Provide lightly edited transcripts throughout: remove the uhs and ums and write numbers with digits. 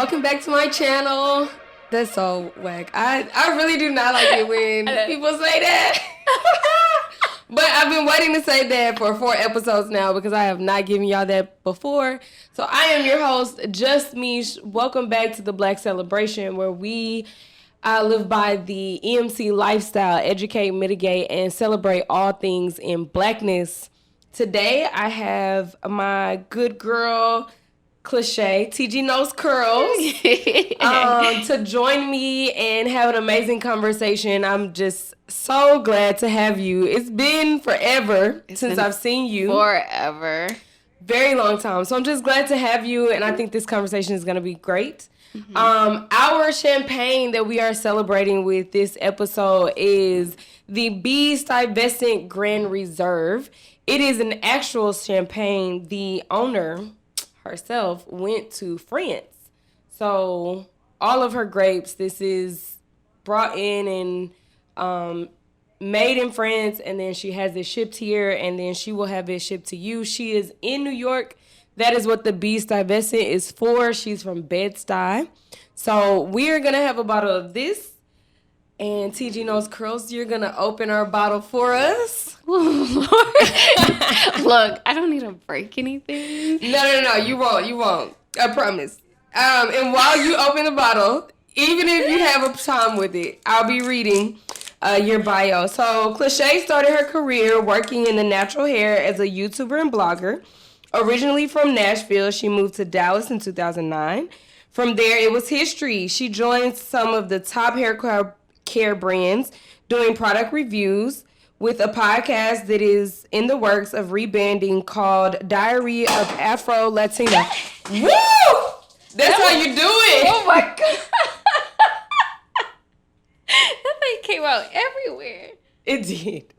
Welcome back to my channel. That's so whack. I really do not like it when people say that. But I've been waiting to say that for 4 episodes now because I have not given y'all that before. So I am your host, Just Mish. Welcome back to the Black Celebration, where we live by the EMC lifestyle, educate, mitigate, and celebrate all things in Blackness. Today I have my good girl, Cliche, TG Knows Curls, to join me and have an amazing conversation. I'm just so glad to have you. It's been forever since I've seen you. Forever. Very long time. So I'm just glad to have you, and I think this conversation is going to be great. Mm-hmm. Our champagne that we are celebrating with this episode is the B. Stuyvesant Grand Reserve. It is an actual champagne. The owner herself went to France. So all of her grapes, this is brought in and made in France, and then she has it shipped here, and then she will have it shipped to you. She is in New York. That is what the B. Stuyvesant is for. She's from Bed-Stuy. So we're going to have a bottle of this. And TG Knows Curls, you're going to open our bottle for us. Look, I don't need to break anything. No. You won't. I promise. And while you open the bottle, even if you have a time with it, I'll be reading your bio. So Cliche started her career working in the natural hair as a YouTuber and blogger. Originally from Nashville, she moved to Dallas in 2009. From there, it was history. She joined some of the top hair care brands doing product reviews with a podcast that is in the works of rebranding called Diary of Afro Latina. Woo! That's how you do it. Oh my God. That thing came out everywhere. It did.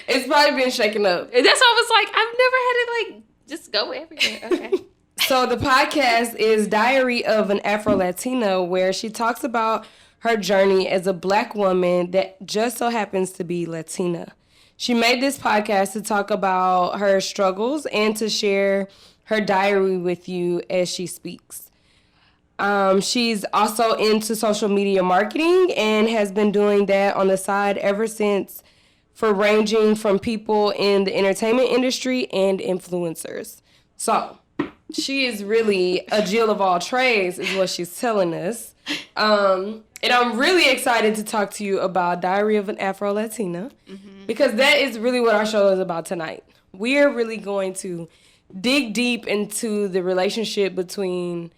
It's probably been shaken up. That's why I was like, I've never had it just go everywhere. Okay. So the podcast is Diary of an Afro Latina, where she talks about her journey as a Black woman that just so happens to be Latina. She made this podcast to talk about her struggles and to share her diary with you as she speaks. She's also into social media marketing and has been doing that on the side ever since, for ranging from people in the entertainment industry and influencers. So she is really a Jill of all trades, is what she's telling us. And I'm really excited to talk to you about Diary of an Afro Latina, because that is really what our show is about tonight. We're really going to dig deep into the relationship between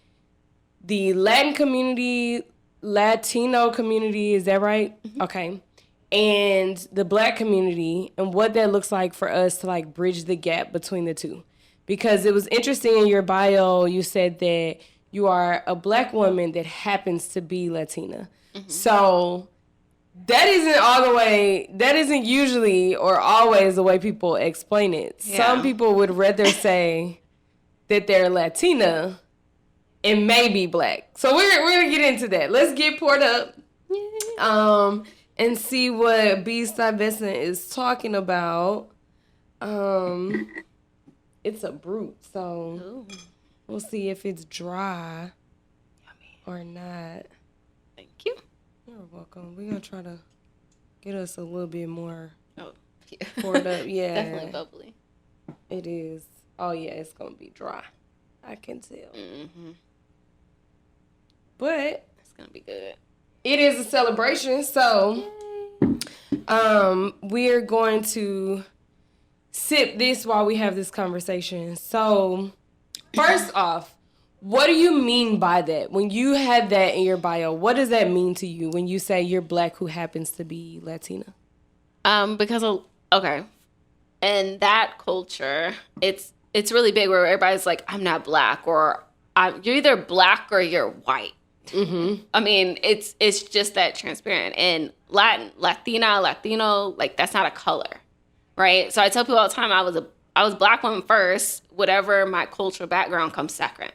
the Latin community, Latino community, is that right? Mm-hmm. Okay. And the Black community, and what that looks like for us to bridge the gap between the two. Because it was interesting in your bio, you said that you are a Black woman that happens to be Latina. Mm-hmm. So that isn't usually or always the way people explain it. Yeah. Some people would rather say that they're Latina and maybe Black. So we're going to get into that. Let's get poured up and see what B. Stuyvesant is talking about. It's a brute, so we'll see if it's dry or not. Thank you. You're welcome. We're going to try to get us a little bit more poured up. Yeah. Definitely bubbly. It is. Oh, yeah, it's going to be dry. I can tell. Mm-hmm. But it's going to be good. It is a celebration, so we're going to sip this while we have this conversation. So, first off, what do you mean by that? When you have that in your bio, what does that mean to you when you say you're Black who happens to be Latina? In that culture, it's really big where everybody's like, I'm not Black, or you're either Black or you're white. Mm-hmm. I mean, it's just that transparent. And Latina, Latino, that's not a color, right? So I tell people all the time, I was Black woman first. Whatever my cultural background comes second.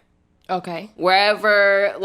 Okay. Wherever,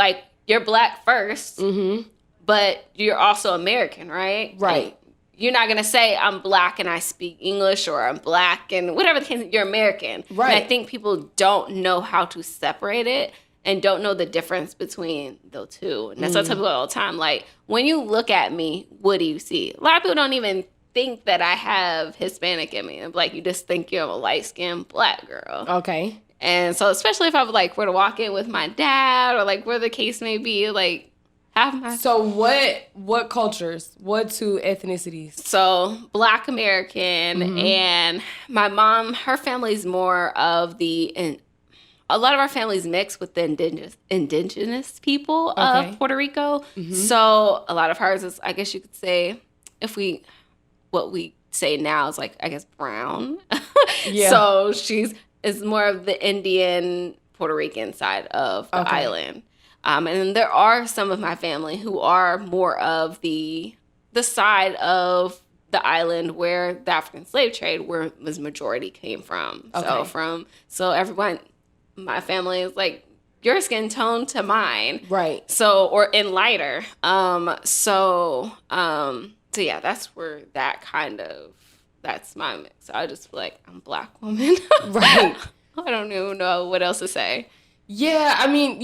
you're Black first, mm-hmm. but you're also American, right? Right. And you're not gonna say I'm Black and I speak English, or I'm Black and whatever the case. You're American. Right. And I think people don't know how to separate it. and don't know the difference between the two. And that's what I tell people all the time. Like, when you look at me, what do you see? A lot of people don't even think that I have Hispanic in me. Like, you just think you're a light-skinned black girl. Okay. And so, especially if I were to walk in with my dad, or like where the case may be, like, have my... So what cultures? What two ethnicities? So Black American, and my mom, her family's more of and a lot of our families mix with the indigenous people of Puerto Rico. So a lot of hers is, I guess you could say, what we say now is like, I guess, brown. Yeah. So is more of the Indian Puerto Rican side of the island. And there are some of my family who are more of the side of the island where the African slave trade was majority came from. Okay. So everyone, my family is like your skin tone to mine. Right. So, or in lighter. So yeah, that's where that's my mix. So I just feel like I'm a Black woman. Right. I don't even know what else to say. Yeah, I mean,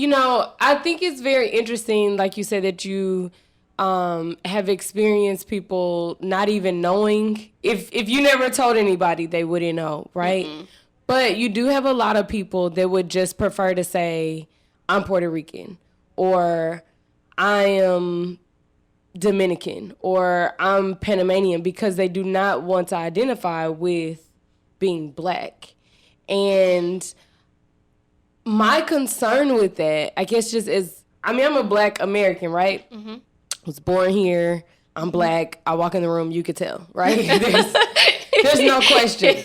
I think it's very interesting, like you said, that you have experienced people not even knowing. If you never told anybody, they wouldn't know, right? Mm-hmm. But you do have a lot of people that would just prefer to say, I'm Puerto Rican, or I am Dominican, or I'm Panamanian, because they do not want to identify with being Black. And my concern with that, I guess, just is, I'm a Black American, right? Mm-hmm. I was born here. I'm Black. I walk in the room, you could tell, right? There's no question.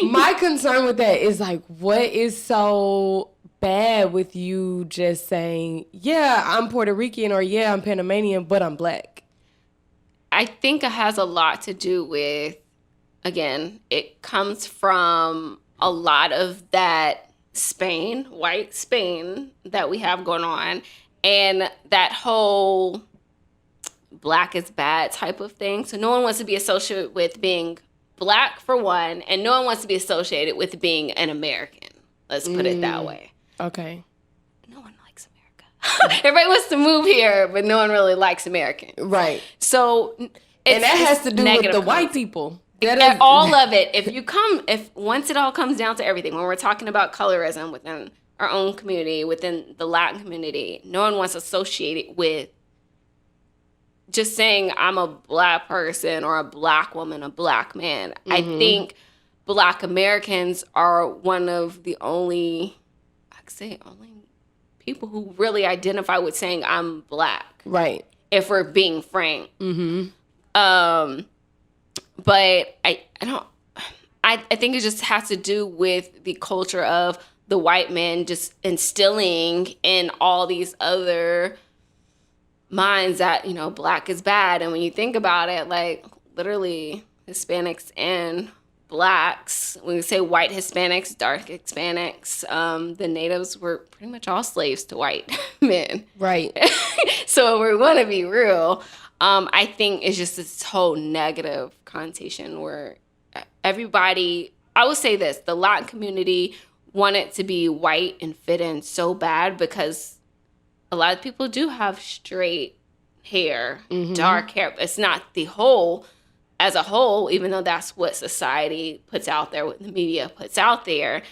My concern with that is, like, what is so bad with you just saying, yeah, I'm Puerto Rican, or yeah, I'm Panamanian, but I'm Black? I think it has a lot to do with, again, it comes from a lot of that white Spain that we have going on, and that whole Black is bad type of thing. So no one wants to be associated with being Black, for one, and no one wants to be associated with being an American. Let's put it that way. Okay. No one likes America. Everybody wants to move here, but no one really likes Americans. Right. So and that has to do with the white people. All of it. If once it all comes down to everything, when we're talking about colorism within our own community, within the Latin community, no one wants to associate it with just saying I'm a Black person, or a Black woman, a Black man. Mm-hmm. I think Black Americans are one of the only people who really identify with saying I'm Black. Right. If we're being frank. Mm-hmm. But I think it just has to do with the culture of the white man just instilling in all these other minds that, Black is bad. And when you think about it, like, literally Hispanics and Blacks, when we say white Hispanics, dark Hispanics, the natives were pretty much all slaves to white men. Right. So we're going to be real. I think it's just this whole negative connotation where everybody, I would say this, the Latin community wanted to be white and fit in so bad, because a lot of people do have straight hair, dark hair. It's not as a whole, even though that's what society puts out there, what the media puts out there.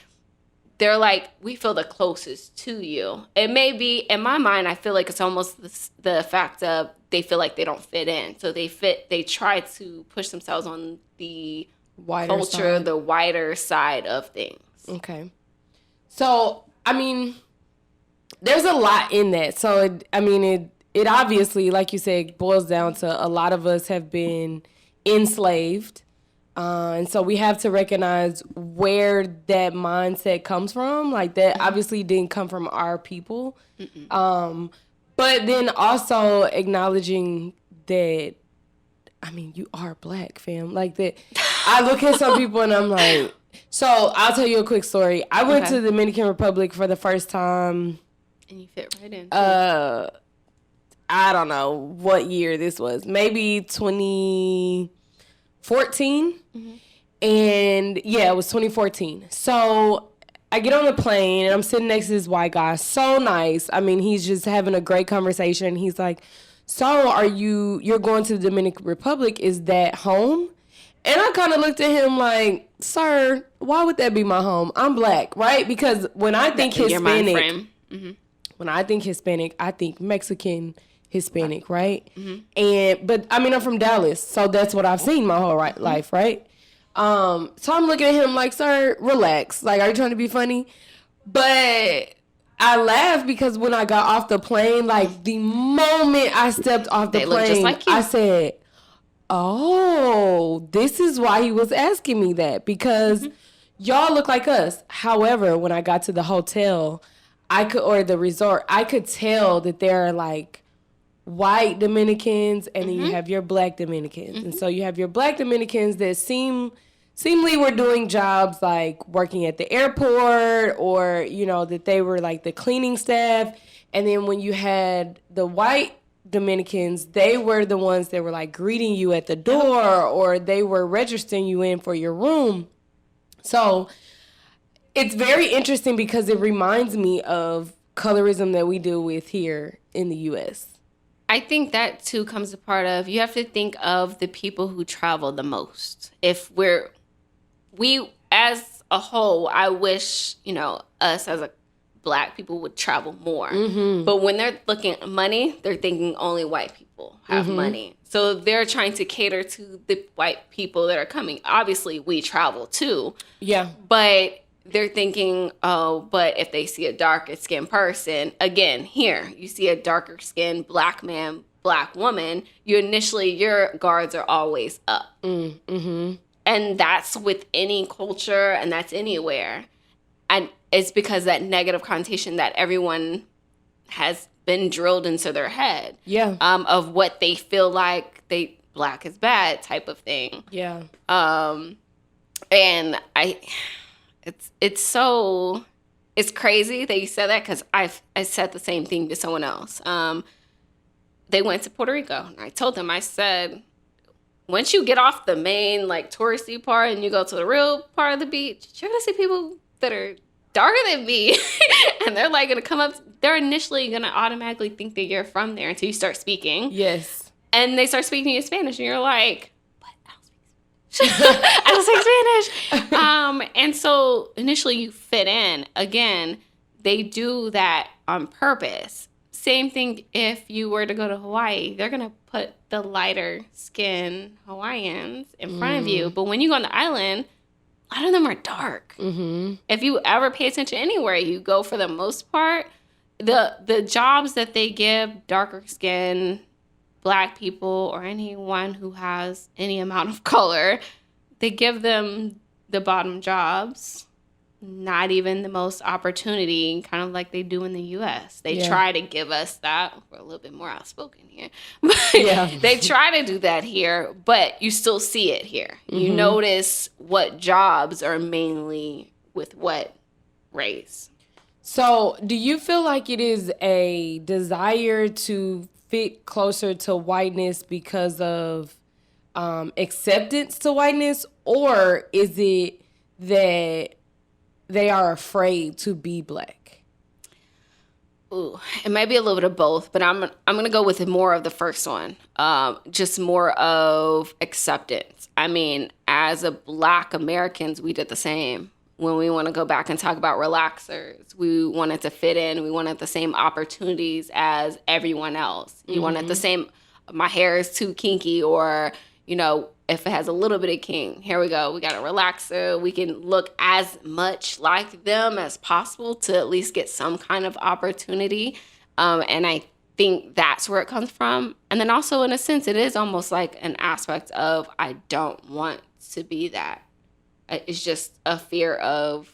They're like, we feel the closest to you. It may be, in my mind, I feel like it's almost the fact of they feel like they don't fit in. So they try to push themselves on the wider culture, side. The wider side of things. Okay. So, there's a lot in that. So, it obviously, like you said, boils down to a lot of us have been enslaved. And so we have to recognize where that mindset comes from. Like, that obviously didn't come from our people. But then also acknowledging that, you are Black, fam. Like, that. I look at some people and I'm like, so I'll tell you a quick story. I went to the Dominican Republic for the first time. And you fit right in. I don't know what year this was. Maybe 2014. Mm-hmm. And yeah, it was 2014. So I get on the plane and I'm sitting next to this white guy. So nice. I mean, he's just having a great conversation. He's like, so you're going to the Dominican Republic. Is that home? And I kind of looked at him like, sir, why would that be my home? I'm black, right? Because when I think Hispanic, when I think Hispanic, I think Mexican Hispanic, right? But I mean, I'm from Dallas, so that's what I've seen my whole life, right? So I'm looking at him like, sir, relax. Like, are you trying to be funny? But I laughed because when I got off the plane, like the moment I stepped off the plane, just like I said, oh, this is why he was asking me that, because y'all look like us. However, when I got to the hotel, or the resort, I could tell that there are like white Dominicans and then you have your black Dominicans. And so you have your black Dominicans that seemingly were doing jobs like working at the airport, or, you know, that they were like the cleaning staff. And then when you had the white Dominicans, they were the ones that were like greeting you at the door, or they were registering you in for your room. So it's very interesting because it reminds me of colorism that we deal with here in the U.S. I think that too comes a part of, you have to think of the people who travel the most. If we as a whole, I wish, you know, us as a black people would travel more. But when they're looking at money, they're thinking only white people have money. So they're trying to cater to the white people that are coming. Obviously, we travel too. Yeah. But they're thinking, oh, but if they see a darker skinned person, again, here, you see a darker skinned black man, black woman, your guards are always up. And that's with any culture, and that's anywhere. And it's because that negative connotation that everyone has been drilled into their head. Yeah. Of what they feel like black is bad type of thing. Yeah. And it's crazy that you said that, because I said the same thing to someone else. They went to Puerto Rico, and I told them, I said, once you get off the main like touristy part and you go to the real part of the beach, you're gonna see people that are darker than me, and they're like gonna come up. They're initially gonna automatically think that you're from there until you start speaking. Yes. And they start speaking in Spanish, and you're like, "What? I don't speak Spanish. I don't speak Spanish." And so initially you fit in. Again, they do that on purpose. Same thing if you were to go to Hawaii. They're going to put the lighter skin Hawaiians in front of you. But when you go on the island, a lot of them are dark. If you ever pay attention anywhere you go, for the most part, the jobs that they give darker skin black people or anyone who has any amount of color, they give them the bottom jobs. Not even the most opportunity, kind of like they do in the U.S. They try to give us that. We're a little bit more outspoken here. But they try to do that here, but you still see it here. You notice what jobs are mainly with what race. So do you feel like it is a desire to fit closer to whiteness because of acceptance to whiteness, or is it that they are afraid to be black? Ooh, it might be a little bit of both, but I'm gonna go with more of the first one. Just more of acceptance. I mean, as a black Americans, we did the same. When we want to go back and talk about relaxers, we wanted to fit in. We wanted the same opportunities as everyone else. You wanted the same. My hair is too kinky, or you know, if it has a little bit of kink, here we go. We got a relaxer. We can look as much like them as possible to at least get some kind of opportunity. And I think that's where it comes from. And then also, in a sense, it is almost like an aspect of, I don't want to be that. It's just a fear of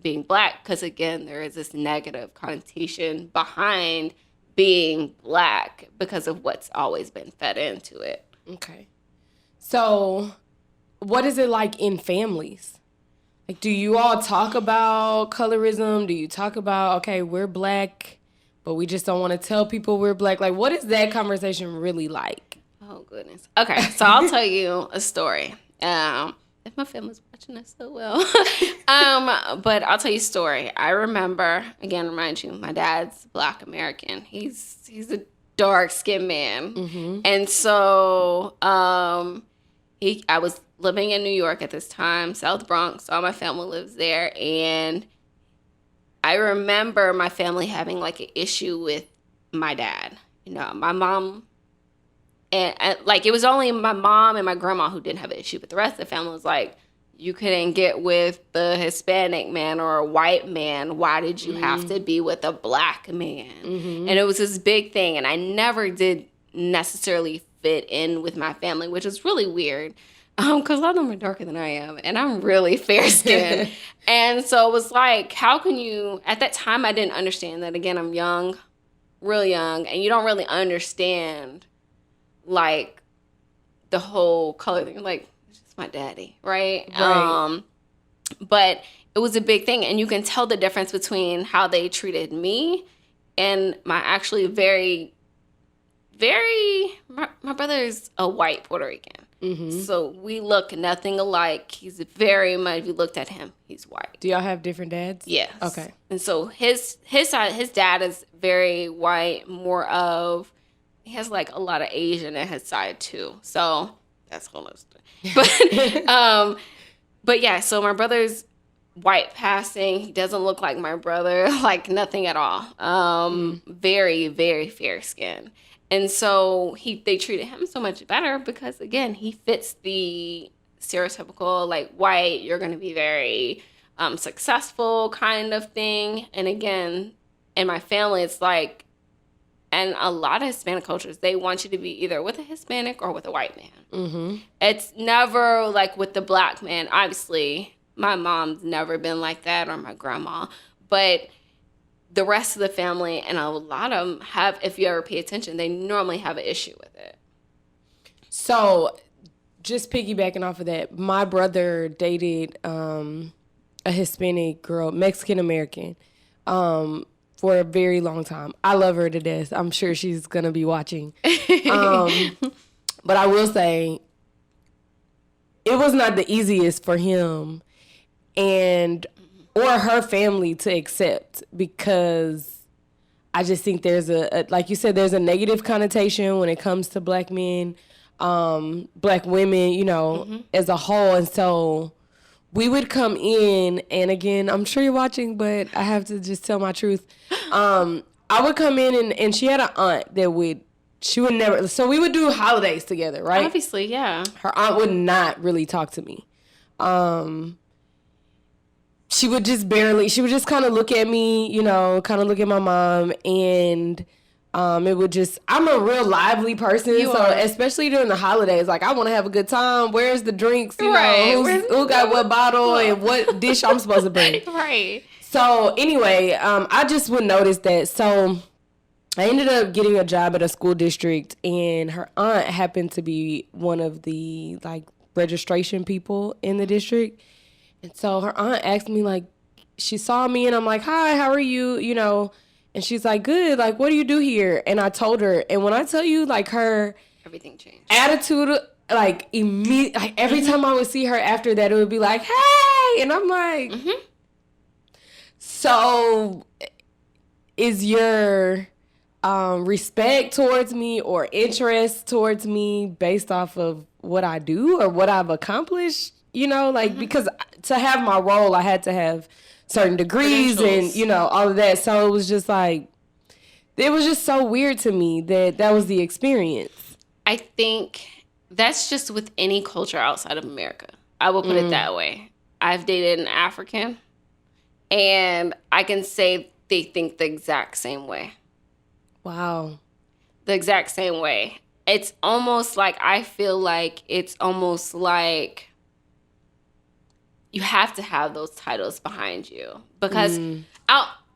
being black. Because again, there is this negative connotation behind being black because of what's always been fed into it. Okay. So, what is it like in families? Like, do you all talk about colorism? Do you talk about, okay, we're black, but we just don't want to tell people we're black? Like, what is that conversation really like? Oh, goodness. Okay, so I'll tell you a story. If my family's watching, watching us so well. But I'll tell you a story. I remember, again, remind you, my dad's Black American. He's a dark-skinned man. Mm-hmm. And so I was living in New York at this time, South Bronx. All my family lives there. And I remember my family having like an issue with my dad. You know, my mom, and like it was only my mom and my grandma who didn't have an issue, but the rest of the family was like, you couldn't get with the Hispanic man or a white man. Why did you have to be with a Black man? Mm-hmm. And it was this big thing. And I never did necessarily fit in with my family, which is really weird. Because a lot of them are darker than I am, and I'm really fair-skinned. And so it was like, how can you... At that time, I didn't understand that. Again, I'm young, real young, and you don't really understand, like, the whole color thing. Like, it's just my daddy, right? But it was a big thing, and you can tell the difference between how they treated me and my actually my brother's a white Puerto Rican. Mm-hmm. So we look nothing alike. He's very much, if you looked at him, he's white. Do y'all have different dads? Yes. Okay. And so his side, his dad is very white, more of, he has like a lot of Asian at his side too. So that's a whole other story. But yeah, so my brother's white passing. He doesn't look like my brother, like nothing at all. Very, very fair skin. And so they treated him so much better because, again, he fits the stereotypical, like, white, you're going to be very successful kind of thing. And, again, in my family, it's like, and a lot of Hispanic cultures, they want you to be either with a Hispanic or with a white man. Mm-hmm. It's never, like, with the Black man. Obviously, my mom's never been like that, or my grandma. But the rest of the family, and a lot of them have, if you ever pay attention, they normally have an issue with it. So, just piggybacking off of that, my brother dated a Hispanic girl, Mexican-American, for a very long time. I love her to death. I'm sure she's going to be watching. But I will say, it was not the easiest for him or her family to accept, because I just think there's a like you said, there's a negative connotation when it comes to Black men, Black women, you know, as a whole. And so we would come in, and again, I'm sure you're watching, but I have to just tell my truth. I would come in, and she had an aunt that she would never, so we would do holidays together, right? Obviously, yeah. Her aunt would not really talk to me. She would just kind of look at me, you know, kind of look at my mom, and it would just, I'm a real lively person, especially during the holidays, like, I want to have a good time. Where's the drinks, you know, who got what bottle and what dish I'm supposed to bring. Right. So anyway, I just would notice that. So I ended up getting a job at a school district, and her aunt happened to be one of the, like, registration people in the district. And so her aunt asked me, like, she saw me, and I'm like, hi, how are you? You know, and she's like, good. Like, what do you do here? And I told her, and when I tell you, like, her everything changed. Attitude, like, like every time I would see her after that, it would be like, hey, and I'm like, so is your respect towards me or interest towards me based off of what I do or what I've accomplished? You know, like, because to have my role, I had to have certain degrees and, you know, all of that. So it was just like, it was just so weird to me that was the experience. I think that's just with any culture outside of America. I will put it that way. I've dated an African, and I can say they think the exact same way. Wow. The exact same way. It's almost like, I feel like it's almost like you have to have those titles behind you, because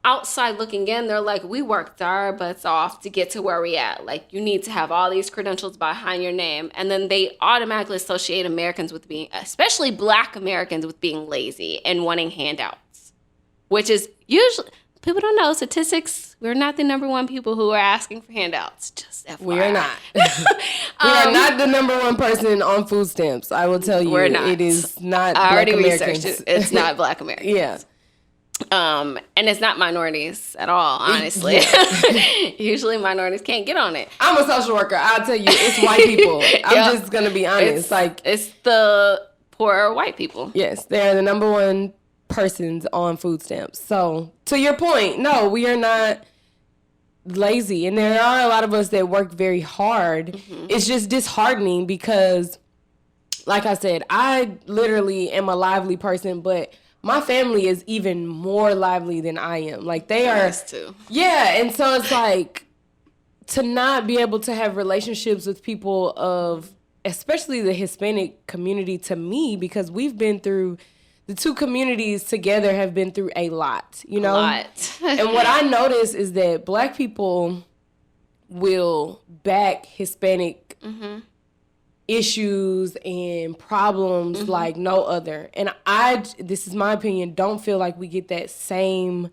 outside looking in, they're like, we worked our butts off to get to where we at. Like, you need to have all these credentials behind your name. And then they automatically associate Americans with being, especially Black Americans, with being lazy and wanting handouts, which is usually, people don't know statistics. We're not the number one people who are asking for handouts. Just FYI. We are not. We are not the number one person on food stamps. I will tell you. We're not. It is not I Black already Americans. researched it. It's not Black Americans. Yeah. And it's not minorities at all, honestly. Yeah. Usually minorities can't get on it. I'm a social worker. I'll tell you, it's white people. I'm just going to be honest. It's the poor white people. Yes, they're the number one persons on food stamps. So, to your point, no, we are not lazy. And there are a lot of us that work very hard. Mm-hmm. It's just disheartening because, like I said, I literally am a lively person, but my family is even more lively than I am. Like, they are. Too. Yeah, and so it's like, to not be able to have relationships with people of, especially the Hispanic community, to me, because we've been through, the two communities together have been through a lot, you know? A lot. And what I notice is that Black people will back Hispanic issues and problems like no other. And this is my opinion, don't feel like we get that same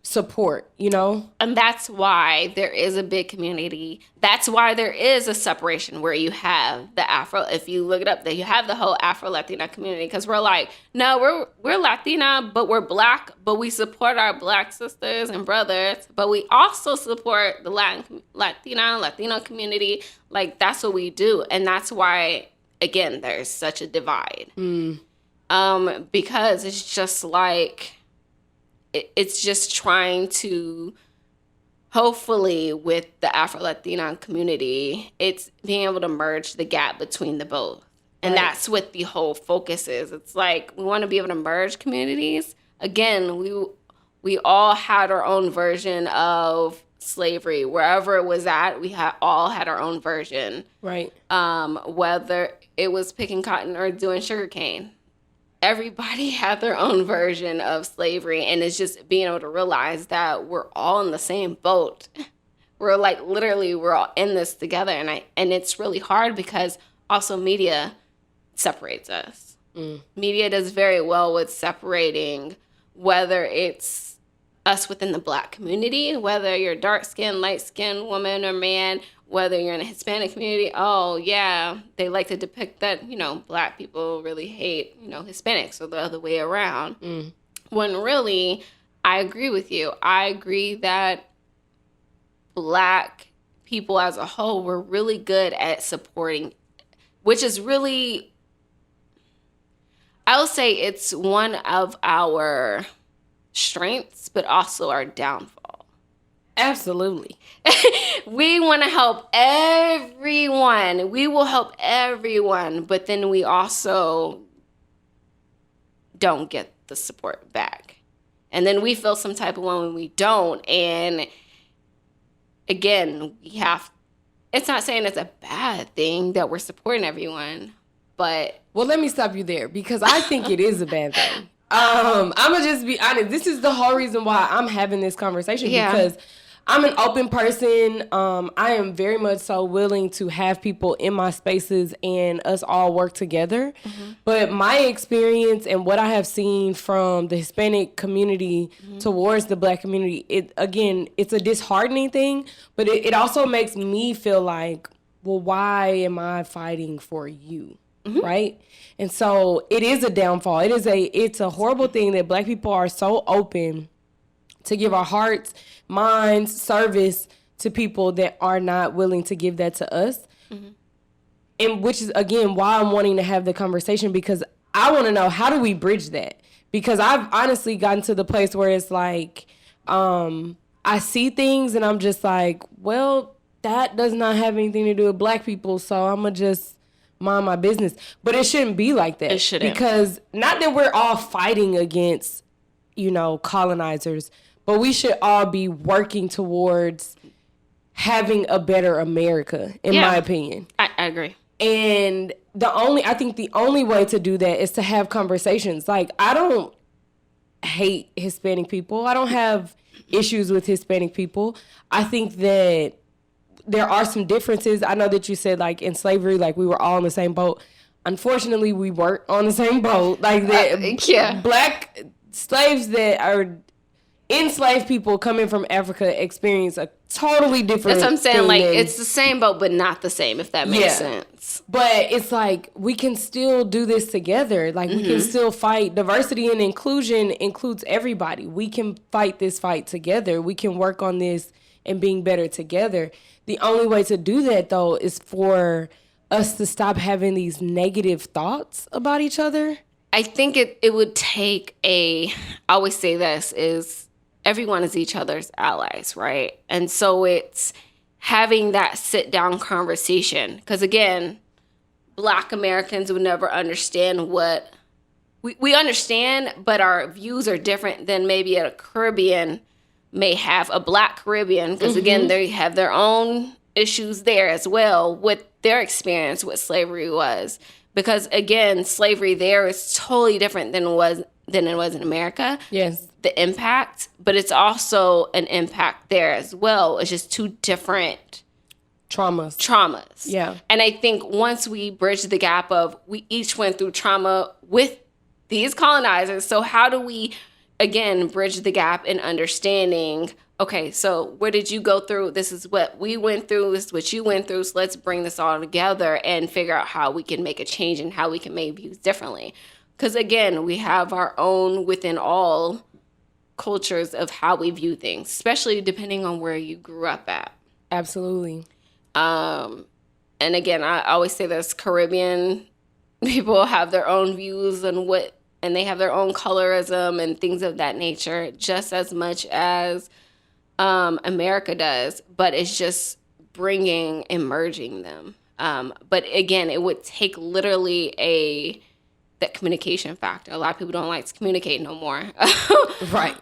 support, you know? And that's why there is a big community. That's why there is a separation where you have the Afro, if you look it up, that you have the whole Afro-Latina community. Because we're like, no, we're Latina, but we're Black, but we support our Black sisters and brothers, but we also support the Latino community. Like, that's what we do. And that's why, again, there's such a divide. Because it's just like, it's just trying to, hopefully with the Afro-Latina community, it's being able to merge the gap between the both. And that's what the whole focus is. It's like, we want to be able to merge communities. Again, we all had our own version of slavery. Wherever it was at, we all had our own version. Right. Whether it was picking cotton or doing sugarcane. Everybody had their own version of slavery, and it's just being able to realize that we're all in the same boat. We're like, literally, we're all in this together, and it's really hard because also media separates us. Media does very well with separating, whether it's us within the Black community, whether you're dark-skinned, light-skinned woman or man, whether you're in a Hispanic community, oh, yeah, they like to depict that, Black people really hate, Hispanics, or the other way around. When really, I agree with you. I agree that Black people as a whole were really good at supporting, which is really, I will say it's one of our strengths, but also our downfall. Absolutely. We want to help everyone. We will help everyone, but then we also don't get the support back. And then we feel some type of one when we don't. And again, it's not saying it's a bad thing that we're supporting everyone, but. Well, let me stop you there because I think it is a bad thing. I'm going to just be honest. This is the whole reason why I'm having this conversation because I'm an open person. I am very much so willing to have people in my spaces and us all work together. But my experience and what I have seen from the Hispanic community towards the Black community, it's a disheartening thing, but it also makes me feel like, well, why am I fighting for you? Right? And so it is a downfall. It's a horrible thing that Black people are so open to give our hearts, minds, service to people that are not willing to give that to us. And which is, again, why I'm wanting to have the conversation, because I want to know, how do we bridge that? Because I've honestly gotten to the place where it's like, I see things and I'm just like, well, that does not have anything to do with Black people, so I'm going to just mind my business. But it shouldn't be like that. It shouldn't. Because not that we're all fighting against, colonizers, but we should all be working towards having a better America, in my opinion. I agree. And I think the only way to do that is to have conversations. Like, I don't hate Hispanic people. I don't have issues with Hispanic people. I think that there are some differences. I know that you said, like, in slavery, like, we were all in the same boat. Unfortunately, we weren't on the same boat. Like, Black slaves that are enslaved people coming from Africa experience a totally different. That's what I'm saying. thing Like, than, it's the same boat, but not the same, if that makes sense. But it's like, we can still do this together. Like, we can still fight. Diversity and inclusion includes everybody. We can fight this fight together. We can work on this and being better together. The only way to do that, though, is for us to stop having these negative thoughts about each other. I think it would take I always say this, is everyone is each other's allies, right? And so it's having that sit-down conversation. Because, again, Black Americans would never understand what... We understand, but our views are different than maybe a Caribbean may have, a Black Caribbean. Because, again, they have their own issues there as well with their experience, what slavery was. Because, again, slavery there is totally different than it was in America. Yes. The impact, but it's also an impact there as well. It's just two different traumas. Yeah. And I think once we bridge the gap of, we each went through trauma with these colonizers, so how do we, again, bridge the gap in understanding, okay, so where did you go through? This is what we went through. This is what you went through. So let's bring this all together and figure out how we can make a change and how we can make views differently. Because, again, we have our own within all cultures of how we view things, especially depending on where you grew up at. Absolutely. And, again, I always say this, Caribbean people have their own views and they have their own colorism and things of that nature, just as much as America does, but it's just merging them. But again, it would take literally that communication factor. A lot of people don't like to communicate no more. Right.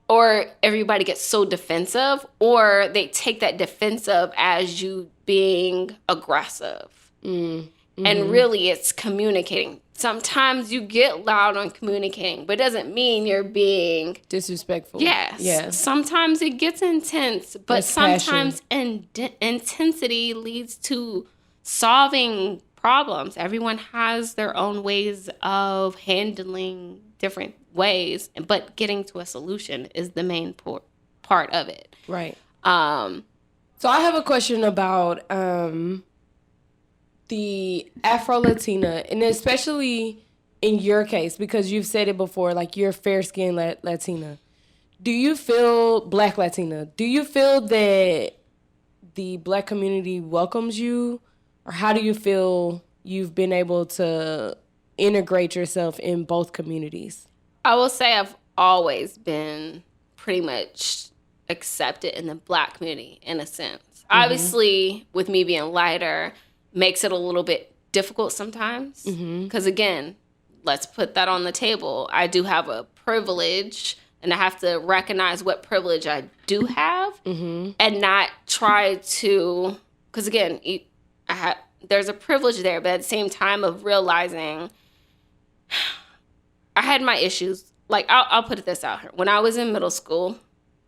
Or everybody gets so defensive, or they take that defensive as you being aggressive. And really it's communicating. Sometimes you get loud on communicating, but it doesn't mean you're being disrespectful. Yes. Yeah. Sometimes it gets intense, but That's sometimes intensity leads to solving problems. Everyone has their own ways of handling different ways, but getting to a solution is the main part of it. Right. So I have a question about the Afro-Latina, and especially in your case, because you've said it before, like, you're fair-skinned Latina. Do you feel, Black Latina, do you feel that the Black community welcomes you? Or how do you feel you've been able to integrate yourself in both communities? I will say I've always been pretty much accepted in the Black community, in a sense. Obviously, with me being lighter, makes it a little bit difficult sometimes. Because, again, let's put that on the table. I do have a privilege, and I have to recognize what privilege I do have and not try to... Because, again, there's a privilege there, but at the same time of realizing I had my issues. Like, I'll put this out here. When I was in middle school,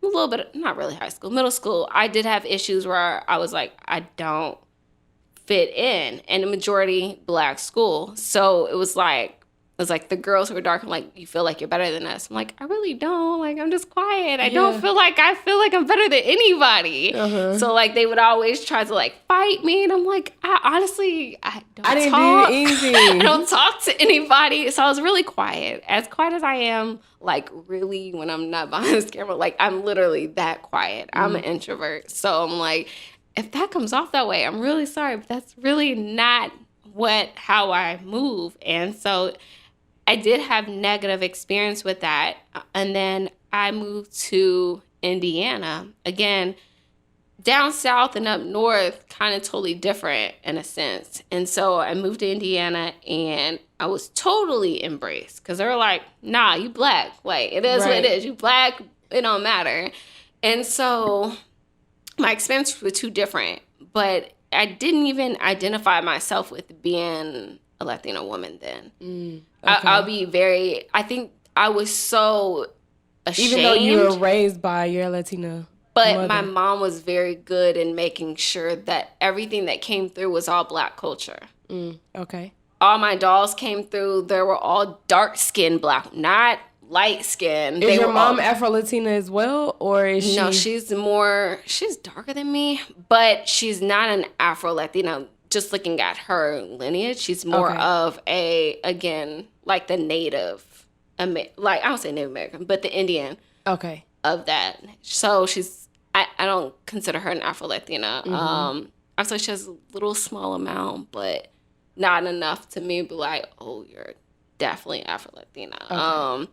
a little bit, not really high school, middle school, I did have issues where I was like, I don't fit in a majority Black school. So it was like the girls who were dark, I'm like, you feel like you're better than us. I'm like, I really don't. Like, I'm just quiet. I don't feel like I'm better than anybody. So, like, they would always try to, like, fight me. And I'm like, I didn't do anything. I don't talk to anybody. So I was really quiet. As quiet as I am, like, really, when I'm not behind this camera, like, I'm literally that quiet. I'm an introvert. So I'm like, if that comes off that way, I'm really sorry. But that's really not how I move. And so I did have negative experience with that. And then I moved to Indiana. Again, down south and up north, kind of totally different in a sense. And so I moved to Indiana and I was totally embraced because they were like, nah, you Black. Like, it is what it is. You Black, it don't matter. And so my experiences were too different. But I didn't even identify myself with being a Latina woman then. Okay. I think I was so ashamed. Even though you were raised by your Latina But mother. My mom was very good in making sure that everything that came through was all Black culture. Okay. All my dolls came through. They were all dark-skinned Black, not light skin. Is your mom Afro-Latina as well, or is she? No, she's darker than me, but she's not an Afro-Latina. Just looking at her lineage, she's more of like the native, like I don't say Native American, but the Indian. Okay. Of that. So I don't consider her an Afro-Latina. I say she has a little small amount, but not enough to me be like, oh, you're definitely Afro-Latina. Okay.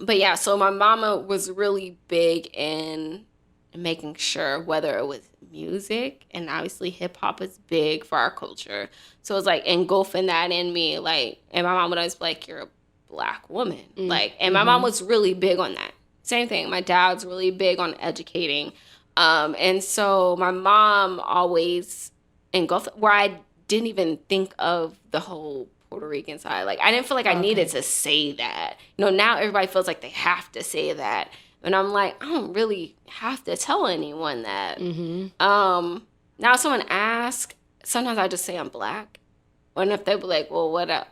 But yeah, so my mama was really big in making sure whether it was music, and obviously hip hop is big for our culture. So it's like engulfing that in me, like, and my mom would always be like, you're a Black woman. Like, and my mom was really big on that. Same thing. My dad's really big on educating. And so my mom always engulfed where I didn't even think of the whole Puerto Rican side. Like, I didn't feel like I needed to say that. You know, now everybody feels like they have to say that. And I'm like, I don't really have to tell anyone that. Now if someone asks, sometimes I just say I'm Black. And if they be like, well, what else?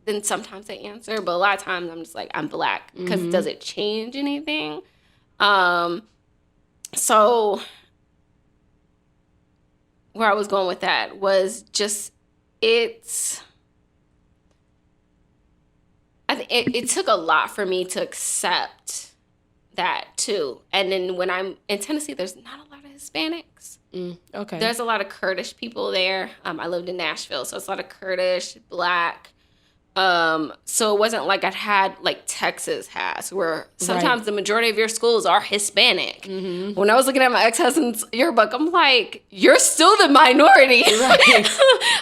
Then sometimes they answer. But a lot of times I'm just like, I'm Black. Because does it change anything? So where I was going with that was just it took a lot for me to accept that too. And then when I'm in Tennessee, there's not a lot of Hispanics. Okay. There's a lot of Kurdish people there. I lived in Nashville, so it's a lot of Kurdish, Black. So it wasn't like I had like Texas has, where sometimes the majority of your schools are Hispanic. When I was looking at my ex-husband's yearbook, I'm like, you're still the minority. Right.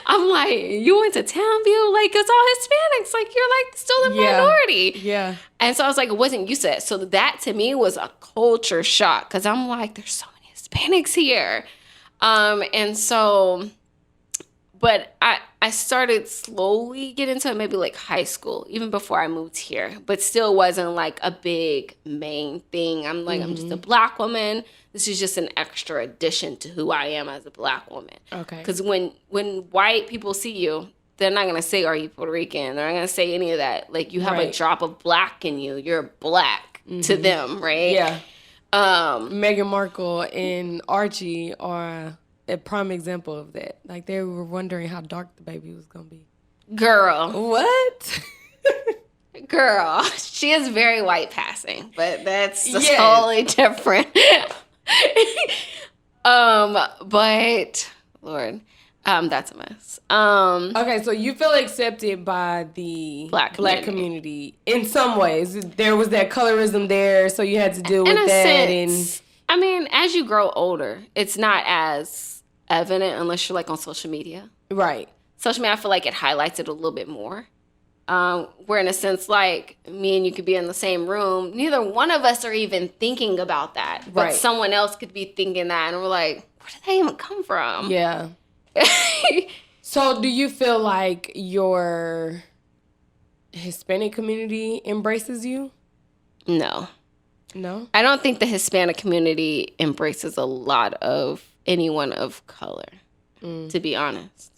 I'm like, you went to Townview, like it's all Hispanics, like you're like still the minority. Yeah. And so I was like, I wasn't used to it. So that to me was a culture shock, because I'm like, there's so many Hispanics here. And so, but I started slowly getting into it, maybe like high school, even before I moved here, but still wasn't like a big main thing. I'm like, I'm just a Black woman. This is just an extra addition to who I am as a Black woman. Okay. Because when white people see you, they're not going to say, are you Puerto Rican? They're not going to say any of that. Like, you have a drop of Black in you. You're Black to them, right? Yeah. Meghan Markle and Archie are a prime example of that. Like, they were wondering how dark the baby was gonna be. Girl. What? Girl. She is very white passing, but that's totally different. But Lord, that's a mess. Okay, so you feel accepted by the Black community in some ways. There was that colorism there, so you had to deal with that. Sense, I mean, as you grow older, it's not as evident unless you're like on social media. Right. Social media, I feel like it highlights it a little bit more. Where in a sense, like, me and you could be in the same room. Neither one of us are even thinking about that. But someone else could be thinking that. And we're like, where did that even come from? Yeah. So do you feel like your Hispanic community embraces you? No. No? I don't think the Hispanic community embraces a lot of anyone of color, to be honest.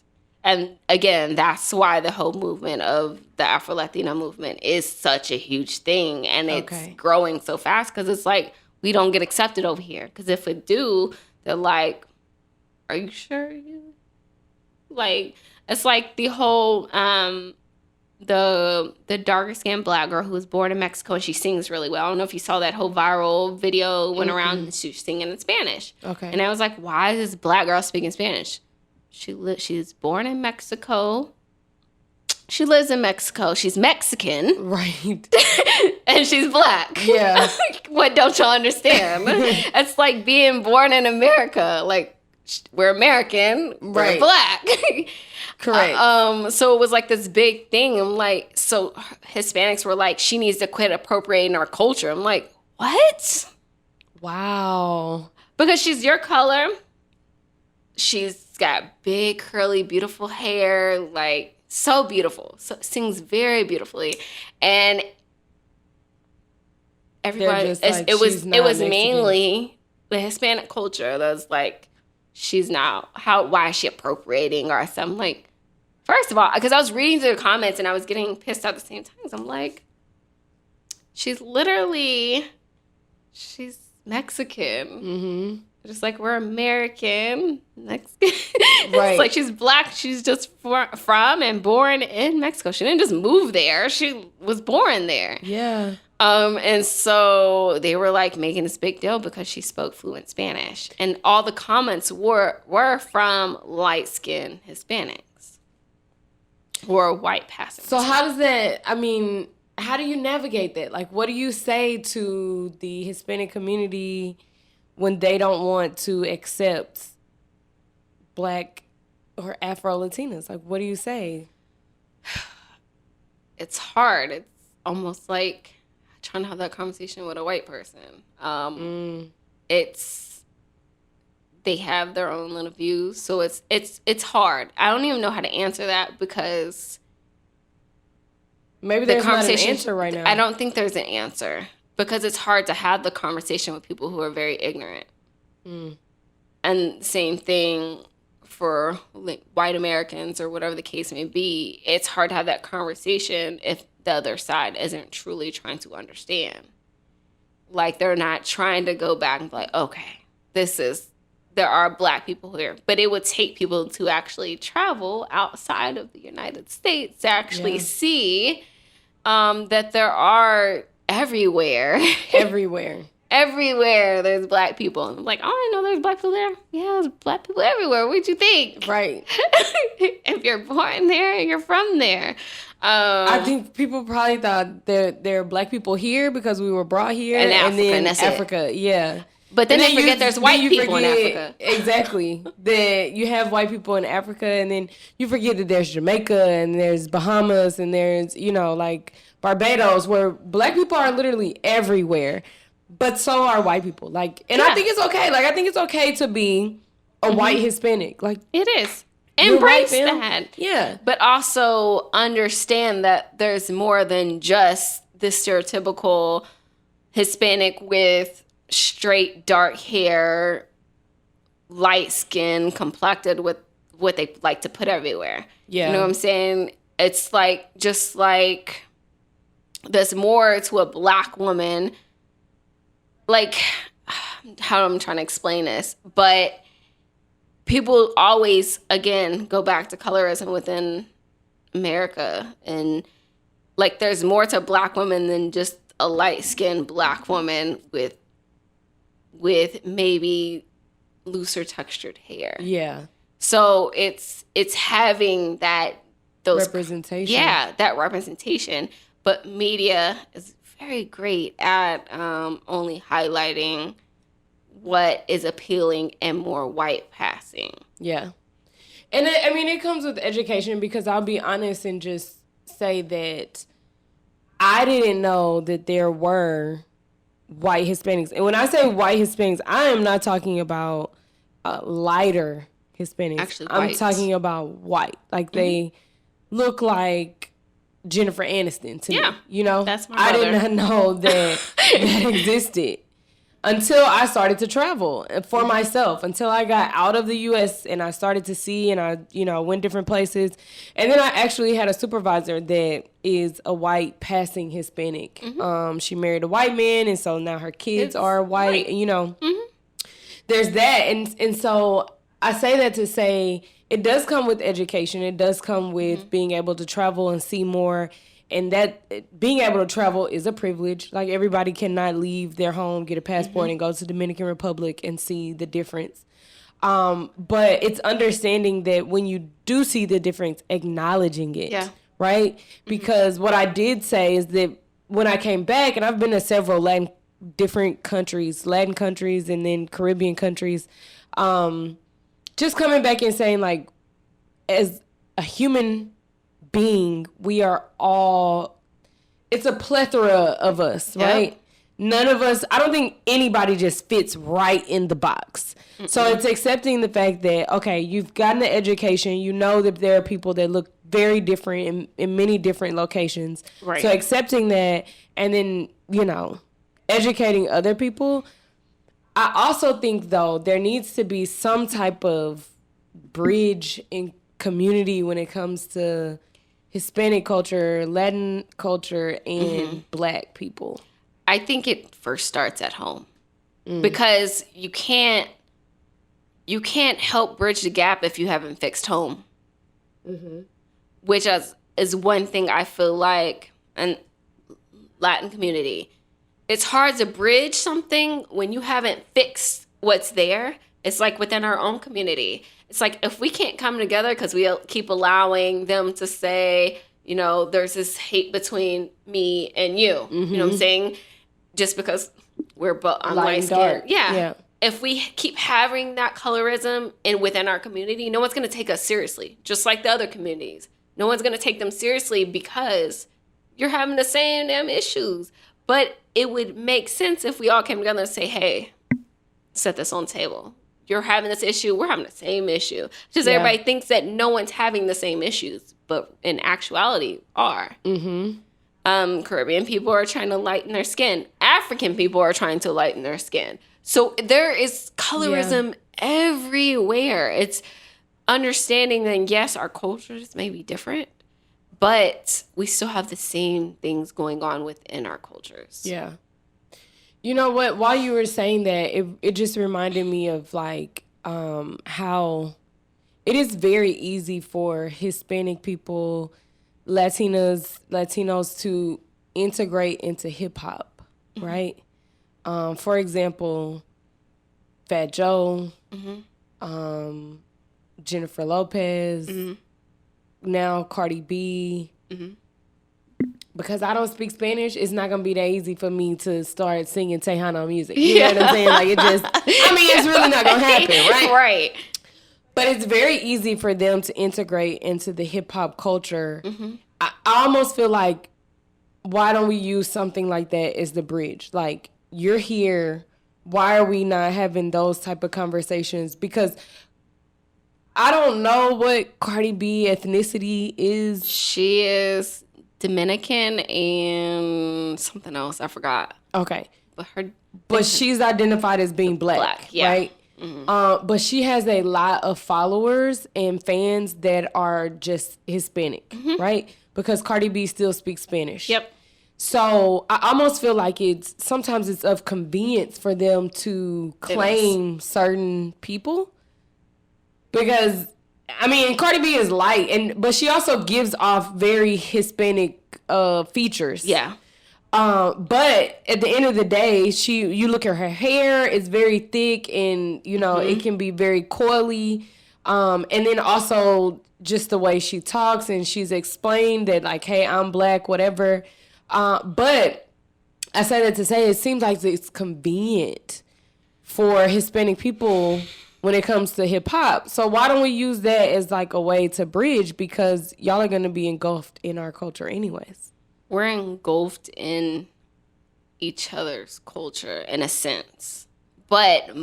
And again, that's why the whole movement of the Afro-Latina movement is such a huge thing. And it's growing so fast, because it's like, we don't get accepted over here. Because if we do, they're like, are you sure you? Like, it's like the whole, the darker skinned Black girl who was born in Mexico, and she sings really well. I don't know if you saw that whole viral video went around, and she was singing in Spanish. Okay. And I was like, why is this Black girl speaking Spanish? She's born in Mexico. She lives in Mexico. She's Mexican. Right. And she's Black. Yeah. What don't y'all understand? It's like being born in America. Like, we're American. We're Black. Correct. So it was like this big thing. I'm like, so Hispanics were like, she needs to quit appropriating our culture. I'm like, what? Wow. Because she's your color. She's got big, curly, beautiful hair. Like, so beautiful. So, sings very beautifully. And everybody, like, it was mainly the Hispanic culture that was like, she's not, why is she appropriating or something? Like, first of all, because I was reading through the comments and I was getting pissed at the same time. I'm like, she's Mexican. Mm-hmm. Just like we're American, Mexican. Right. It's like she's black. She's just from and born in Mexico. She didn't just move there. She was born there. Yeah. And so they were like making this big deal because she spoke fluent Spanish. And all the comments were from light-skinned Hispanics or white passing. So how does that, I mean, how do you navigate that? Like, what do you say to the Hispanic community when they don't want to accept Black or Afro-Latinas? Like, what do you say? It's hard. It's almost like trying to have that conversation with a white person. They have their own little views, so it's hard. I don't even know how to answer that because maybe there's not an answer right now. I don't think there's an answer because it's hard to have the conversation with people who are very ignorant. And same thing for white Americans or whatever the case may be. It's hard to have that conversation if the other side isn't truly trying to understand. Like, they're not trying to go back and be like, okay, there are Black people here. But it would take people to actually travel outside of the United States to actually see that there are everywhere. Everywhere there's Black people. And I'm like, oh, I know there's Black people there. Yeah, there's Black people everywhere. What'd you think? Right. If you're born there, you're from there. I think people probably thought there are Black people here because we were brought here. And Africa, then that's Africa, yeah. But then they forget there's white people in Africa. Exactly. That you have white people in Africa, and then you forget that there's Jamaica, and there's Bahamas, and there's, like Barbados, where Black people are literally everywhere. But so are white people. Like, and I think it's okay. Like, I think it's okay to be a white Hispanic. Like, it is. Embrace right, that. Yeah. But also understand that there's more than just this stereotypical Hispanic with straight dark hair, light skin, complected with what they like to put everywhere. Yeah. You know what I'm saying? It's like, just like there's more to a Black woman. Like, how I'm trying to explain this, but people always, again, go back to colorism within America. And, like, there's more to Black women than just a light-skinned Black woman with maybe looser textured hair. Yeah. So it's having those representation. Yeah, that representation. But media is very great at only highlighting what is appealing and more white passing. Yeah. And it comes with education, because I'll be honest and just say that I didn't know that there were white Hispanics. And when I say white Hispanics, I am not talking about lighter Hispanics. Actually, I'm talking about white. Like, they look like Jennifer Aniston to me. That's my mother. I did not know that existed until I started to travel for myself, until I got out of the U.S. and I started to see, and I went different places. And then I actually had a supervisor that is a white passing Hispanic. She married a white man, and so now her kids are white. There's that. And so I say that to say, it does come with education. It does come with being able to travel and see more. And that being able to travel is a privilege. Like, everybody cannot leave their home, get a passport, and go to Dominican Republic and see the difference. But it's understanding that when you do see the difference, acknowledging it. Yeah. Right? Because what I did say is that when I came back, and I've been to several Latin countries, and then Caribbean countries, just coming back and saying, like, as a human being, we are all, it's a plethora of us, right? Yep. None of us, I don't think anybody just fits right in the box. So it's accepting the fact that, okay, you've gotten the education, you know that there are people that look very different in many different locations. Right. So accepting that, and then, educating other people. I also think, though, there needs to be some type of bridge in community when it comes to Hispanic culture, Latin culture, and Black people? I think it first starts at home because you can't help bridge the gap if you haven't fixed home. Which is one thing I feel like in Latin community. It's hard to bridge something when you haven't fixed what's there. It's like within our own community. It's like if we can't come together because we keep allowing them to say, you know, there's this hate between me and you. You know what I'm saying? Just because we're both on light skin. Yeah. If we keep having that colorism within our community, no one's going to take us seriously. Just like the other communities. No one's going to take them seriously because you're having the same damn issues. But it would make sense if we all came together and say, hey, set this on the table. You're having this issue. We're having the same issue. Just everybody thinks that no one's having the same issues, but in actuality are. Caribbean people are trying to lighten their skin. African people are trying to lighten their skin. So there is colorism everywhere. It's understanding that, yes, our cultures may be different, but we still have the same things going on within our cultures. Yeah. You know what? While you were saying that, it just reminded me of like how it is very easy for Hispanic people, Latinos to integrate into hip hop, right? For example, Fat Joe, Jennifer Lopez, now Cardi B. Because I don't speak Spanish, it's not going to be that easy for me to start singing Tejano music. You know what I'm saying? Like, it's really not going to happen, right? Right. But it's very easy for them to integrate into the hip-hop culture. I almost feel like, why don't we use something like that as the bridge? Like, you're here. Why are we not having those type of conversations? Because I don't know what Cardi B ethnicity is. She is Dominican and something else. I forgot. Okay. But she's identified as being black right? But she has a lot of followers and fans that are just Hispanic, right? Because Cardi B still speaks Spanish. Yep. So I almost feel like sometimes it's of convenience for them to claim certain people. Because, I mean, Cardi B is light, but she also gives off very Hispanic features. Yeah. But at the end of the day, you look at her hair, it's very thick and, you know, it can be very coily. And then also just the way she talks, and she's explained that, like, hey, I'm black, whatever. But I say that to say it seems like it's convenient for Hispanic people when it comes to hip hop. So why don't we use that as like a way to bridge? Because y'all are going to be engulfed in our culture anyways. We're engulfed in each other's culture in a sense, but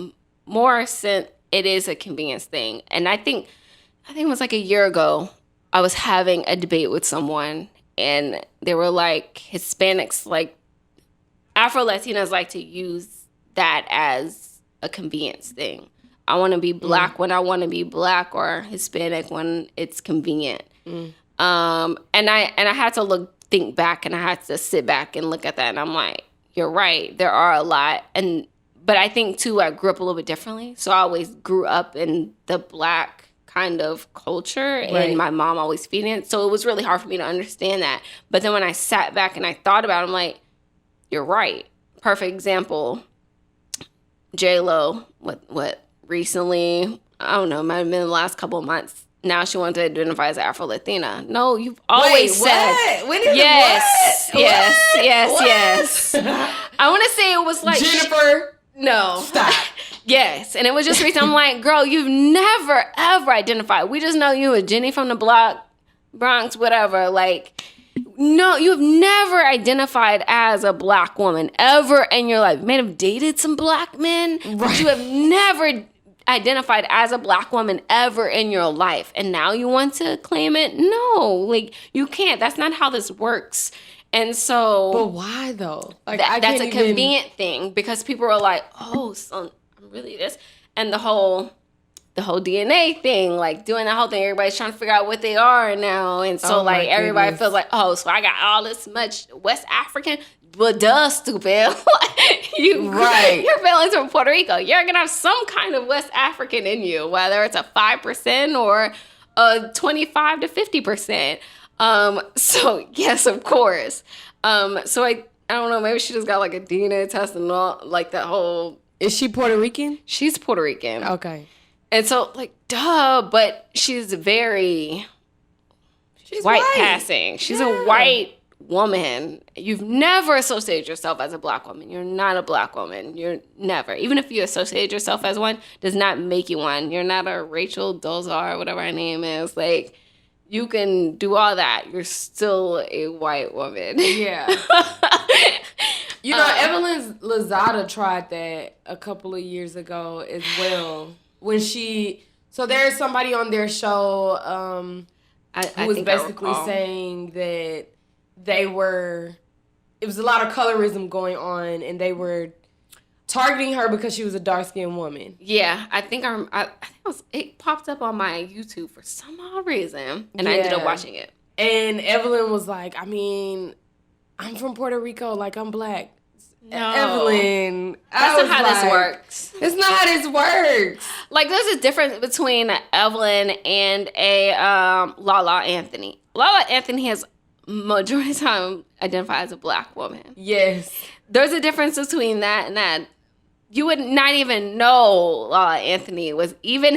more sense it is a convenience thing. And I think it was like a year ago, I was having a debate with someone, and they were like, Hispanics, like Afro-Latinas like to use that as a convenience thing. I want to be black when I want to be black, or Hispanic when it's convenient. And I had to think back, and I had to sit back and look at that, and I'm like, you're right, there are a lot. But I think too, I grew up a little bit differently. So I always grew up in the black kind of culture, and my mom always feeding it. So it was really hard for me to understand that. But then when I sat back and I thought about it, I'm like, you're right. Perfect example, J-Lo, what recently, I don't know, might have been the last couple of months. Now she wants to identify as Afro-Latina. No, you've always said. When is yes, what? Yes. I want to say it was like Jennifer. No. Stop. Yes. And it was just recent. I'm like, girl, you've never, ever identified. We just know you a Jenny from the block, Bronx, whatever. Like, no, you've never identified as a black woman ever in your life. You may have dated some black men, but you have never identified as a black woman ever in your life. And now you want to claim it? No, like, you can't. That's not how this works. And so, but why though? Like, that's a convenient thing, because people are like, oh, so I'm really this, and the whole the whole DNA thing, like doing that whole thing. Everybody's trying to figure out what they are now. And so like everybody feels like, oh, so I got all this much West African. But duh, stupid. Your family's from Puerto Rico. You're going to have some kind of West African in you, whether it's a 5% or a 25 to 50%. So yes, of course. So I don't know, maybe she just got like a DNA test and all, like that whole... Is she Puerto Rican? She's Puerto Rican. Okay. And so, like, duh, but she's very... She's white passing. She's a white woman. You've never associated yourself as a black woman. You're not a black woman. You're never. Even if you associate yourself as one, does not make you one. You're not a Rachel Dolezal, whatever her name is. Like, you can do all that. You're still a white woman. Yeah. You know, Evelyn Lozada tried that a couple of years ago as well. When so there's somebody on their show who was basically saying that it was a lot of colorism going on, and they were targeting her because she was a dark-skinned woman. Yeah, I think it popped up on my YouTube for some odd reason, and I ended up watching it. And Evelyn was like, I mean, I'm from Puerto Rico, like I'm black. No. Evelyn, that's not how this works. It's not how this works. Like, there's a difference between Evelyn and a Lala Anthony. Lala Anthony has majority of the time identified as a black woman. Yes. There's a difference between that and that. You would not even know Lala Anthony was even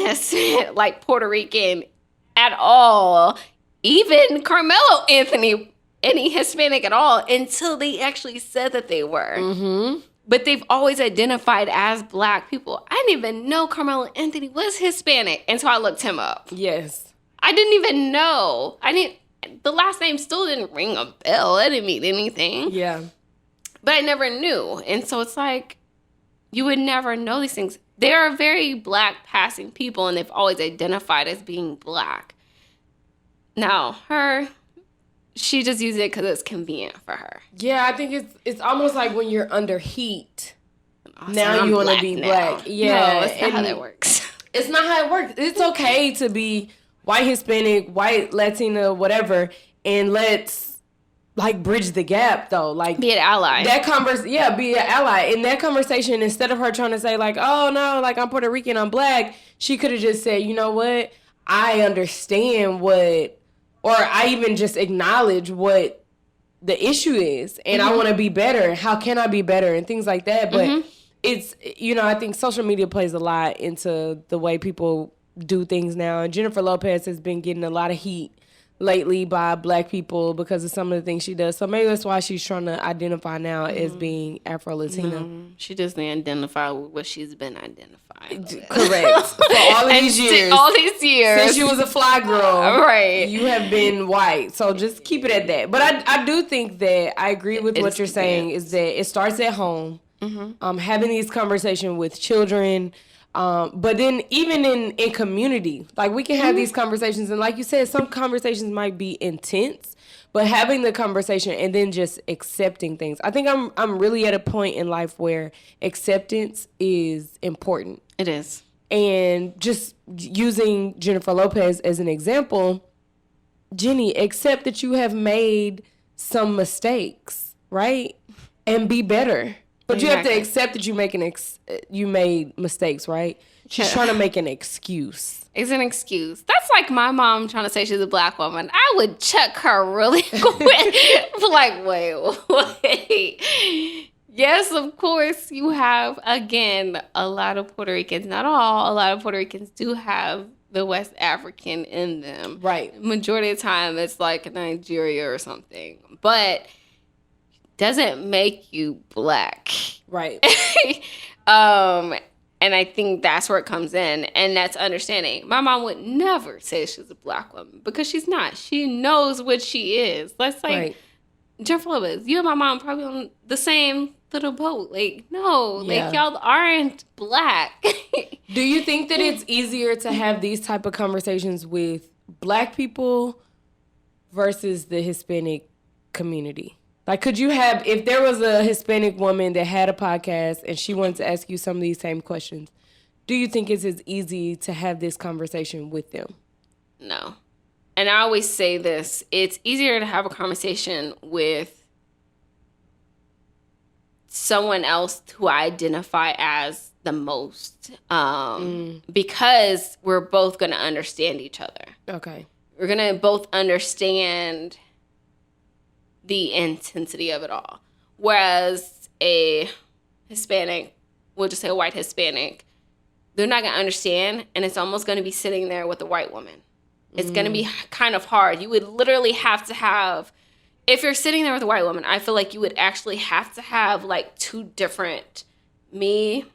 like Puerto Rican at all. Even Carmelo Anthony, any Hispanic at all, until they actually said that they were. Mm-hmm. But they've always identified as black people. I didn't even know Carmelo Anthony was Hispanic until I looked him up. Yes. I didn't even know. The last name still didn't ring a bell. It didn't mean anything. Yeah. But I never knew. And so it's like, you would never know these things. They are very black passing people, and they've always identified as being black. Now, she just used it because it's convenient for her. Yeah, I think it's almost like when you're under heat. Now you want to be black. Yeah. No, it's not how that works. It's not how it works. It's okay to be white Hispanic, white Latina, whatever, and let's like bridge the gap though. Like, be an ally. Be an ally. In that conversation, instead of her trying to say like, oh no, like I'm Puerto Rican, I'm black, she could have just said, you know what? I understand or I even just acknowledge what the issue is, and I want to be better. How can I be better? And things like that. But it's, I think social media plays a lot into the way people do things now. And Jennifer Lopez has been getting a lot of heat lately by black people because of some of the things she does. So maybe that's why she's trying to identify now as being Afro-Latina. She doesn't identify with what she's been identifying with. Correct. For all these years. All these years. Since she was a fly girl. Right. You have been white. So just keep it at that. But I do think that I agree with what you're saying is that it starts at home. Having these conversations with children. But then even in community, like we can have these conversations, and like you said, some conversations might be intense, but having the conversation and then just accepting things. I think I'm really at a point in life where acceptance is important. It is. And just using Jennifer Lopez as an example, Jenny, accept that you have made some mistakes, right? And be better. But you have to accept that you made mistakes, right? She's trying to make an excuse. It's an excuse. That's like my mom trying to say she's a black woman. I would check her really quick. Like, wait. Yes, of course, you have, again, a lot of Puerto Ricans. Not all. A lot of Puerto Ricans do have the West African in them. Right. Majority of the time, it's like Nigeria or something. But doesn't make you black. Right. And I think that's where it comes in, and that's understanding. My mom would never say she's a black woman because she's not. She knows what she is. Let's like Jennifer Lopez, you and my mom probably on the same little boat. Like, no, like y'all aren't black. Do you think that it's easier to have these type of conversations with black people versus the Hispanic community? Like, could you have, if there was a Hispanic woman that had a podcast and she wanted to ask you some of these same questions, do you think it's as easy to have this conversation with them? No. And I always say this, it's easier to have a conversation with someone else who I identify as the most, because we're both going to understand each other. Okay. We're going to both understand the intensity of it all. Whereas a Hispanic, we'll just say a white Hispanic, they're not going to understand, and it's almost going to be sitting there with a white woman. It's going to be kind of hard. You would literally have to have, if you're sitting there with a white woman, I feel like you would actually have to have like two different, me,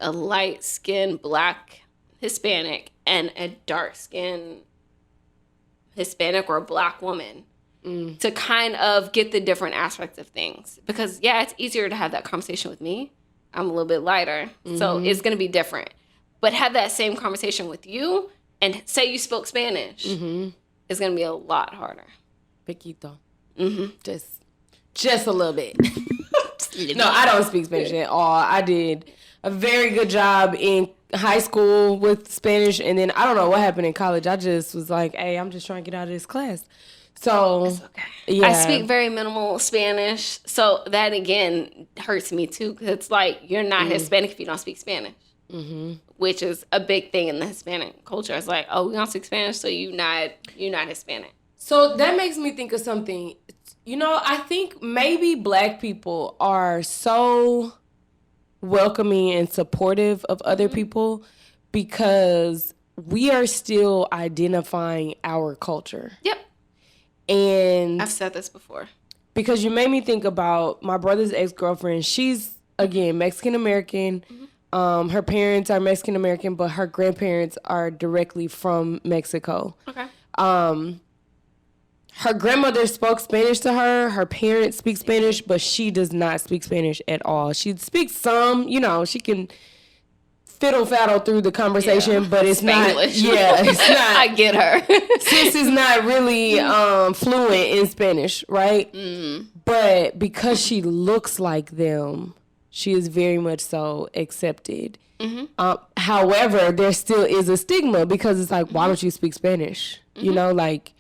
a light-skinned black Hispanic, and a dark-skinned Hispanic or black woman to kind of get the different aspects of things. Because, yeah, it's easier to have that conversation with me. I'm a little bit lighter, so it's going to be different. But have that same conversation with you, and say you spoke Spanish, it's going to be a lot harder. Poquito. Just a little bit. No, I don't speak Spanish at all. I did a very good job in high school with Spanish, and then I don't know what happened in college. I just was like, hey, I'm just trying to get out of this class. So, it's okay. Yeah. I speak very minimal Spanish, so that, again, hurts me, too, because it's like, you're not Hispanic if you don't speak Spanish, which is a big thing in the Hispanic culture. It's like, oh, we don't speak Spanish, so you're not Hispanic. So that makes me think of something. You know, I think maybe black people are so welcoming and supportive of other people because we are still identifying our culture. Yep. And I've said this before. Because you made me think about my brother's ex-girlfriend. She's, again, Mexican-American. Her parents are Mexican-American, but her grandparents are directly from Mexico. Okay. Her grandmother spoke Spanish to her. Her parents speak Spanish, but she does not speak Spanish at all. She speaks some, you know, she can fiddle-faddle through the conversation, but it's Spanglish. not. Yeah, it's not. I get her. Sis is not really fluent in Spanish, right? But because she looks like them, she is very much so accepted. However, there still is a stigma because it's like, why don't you speak Spanish? You know, like,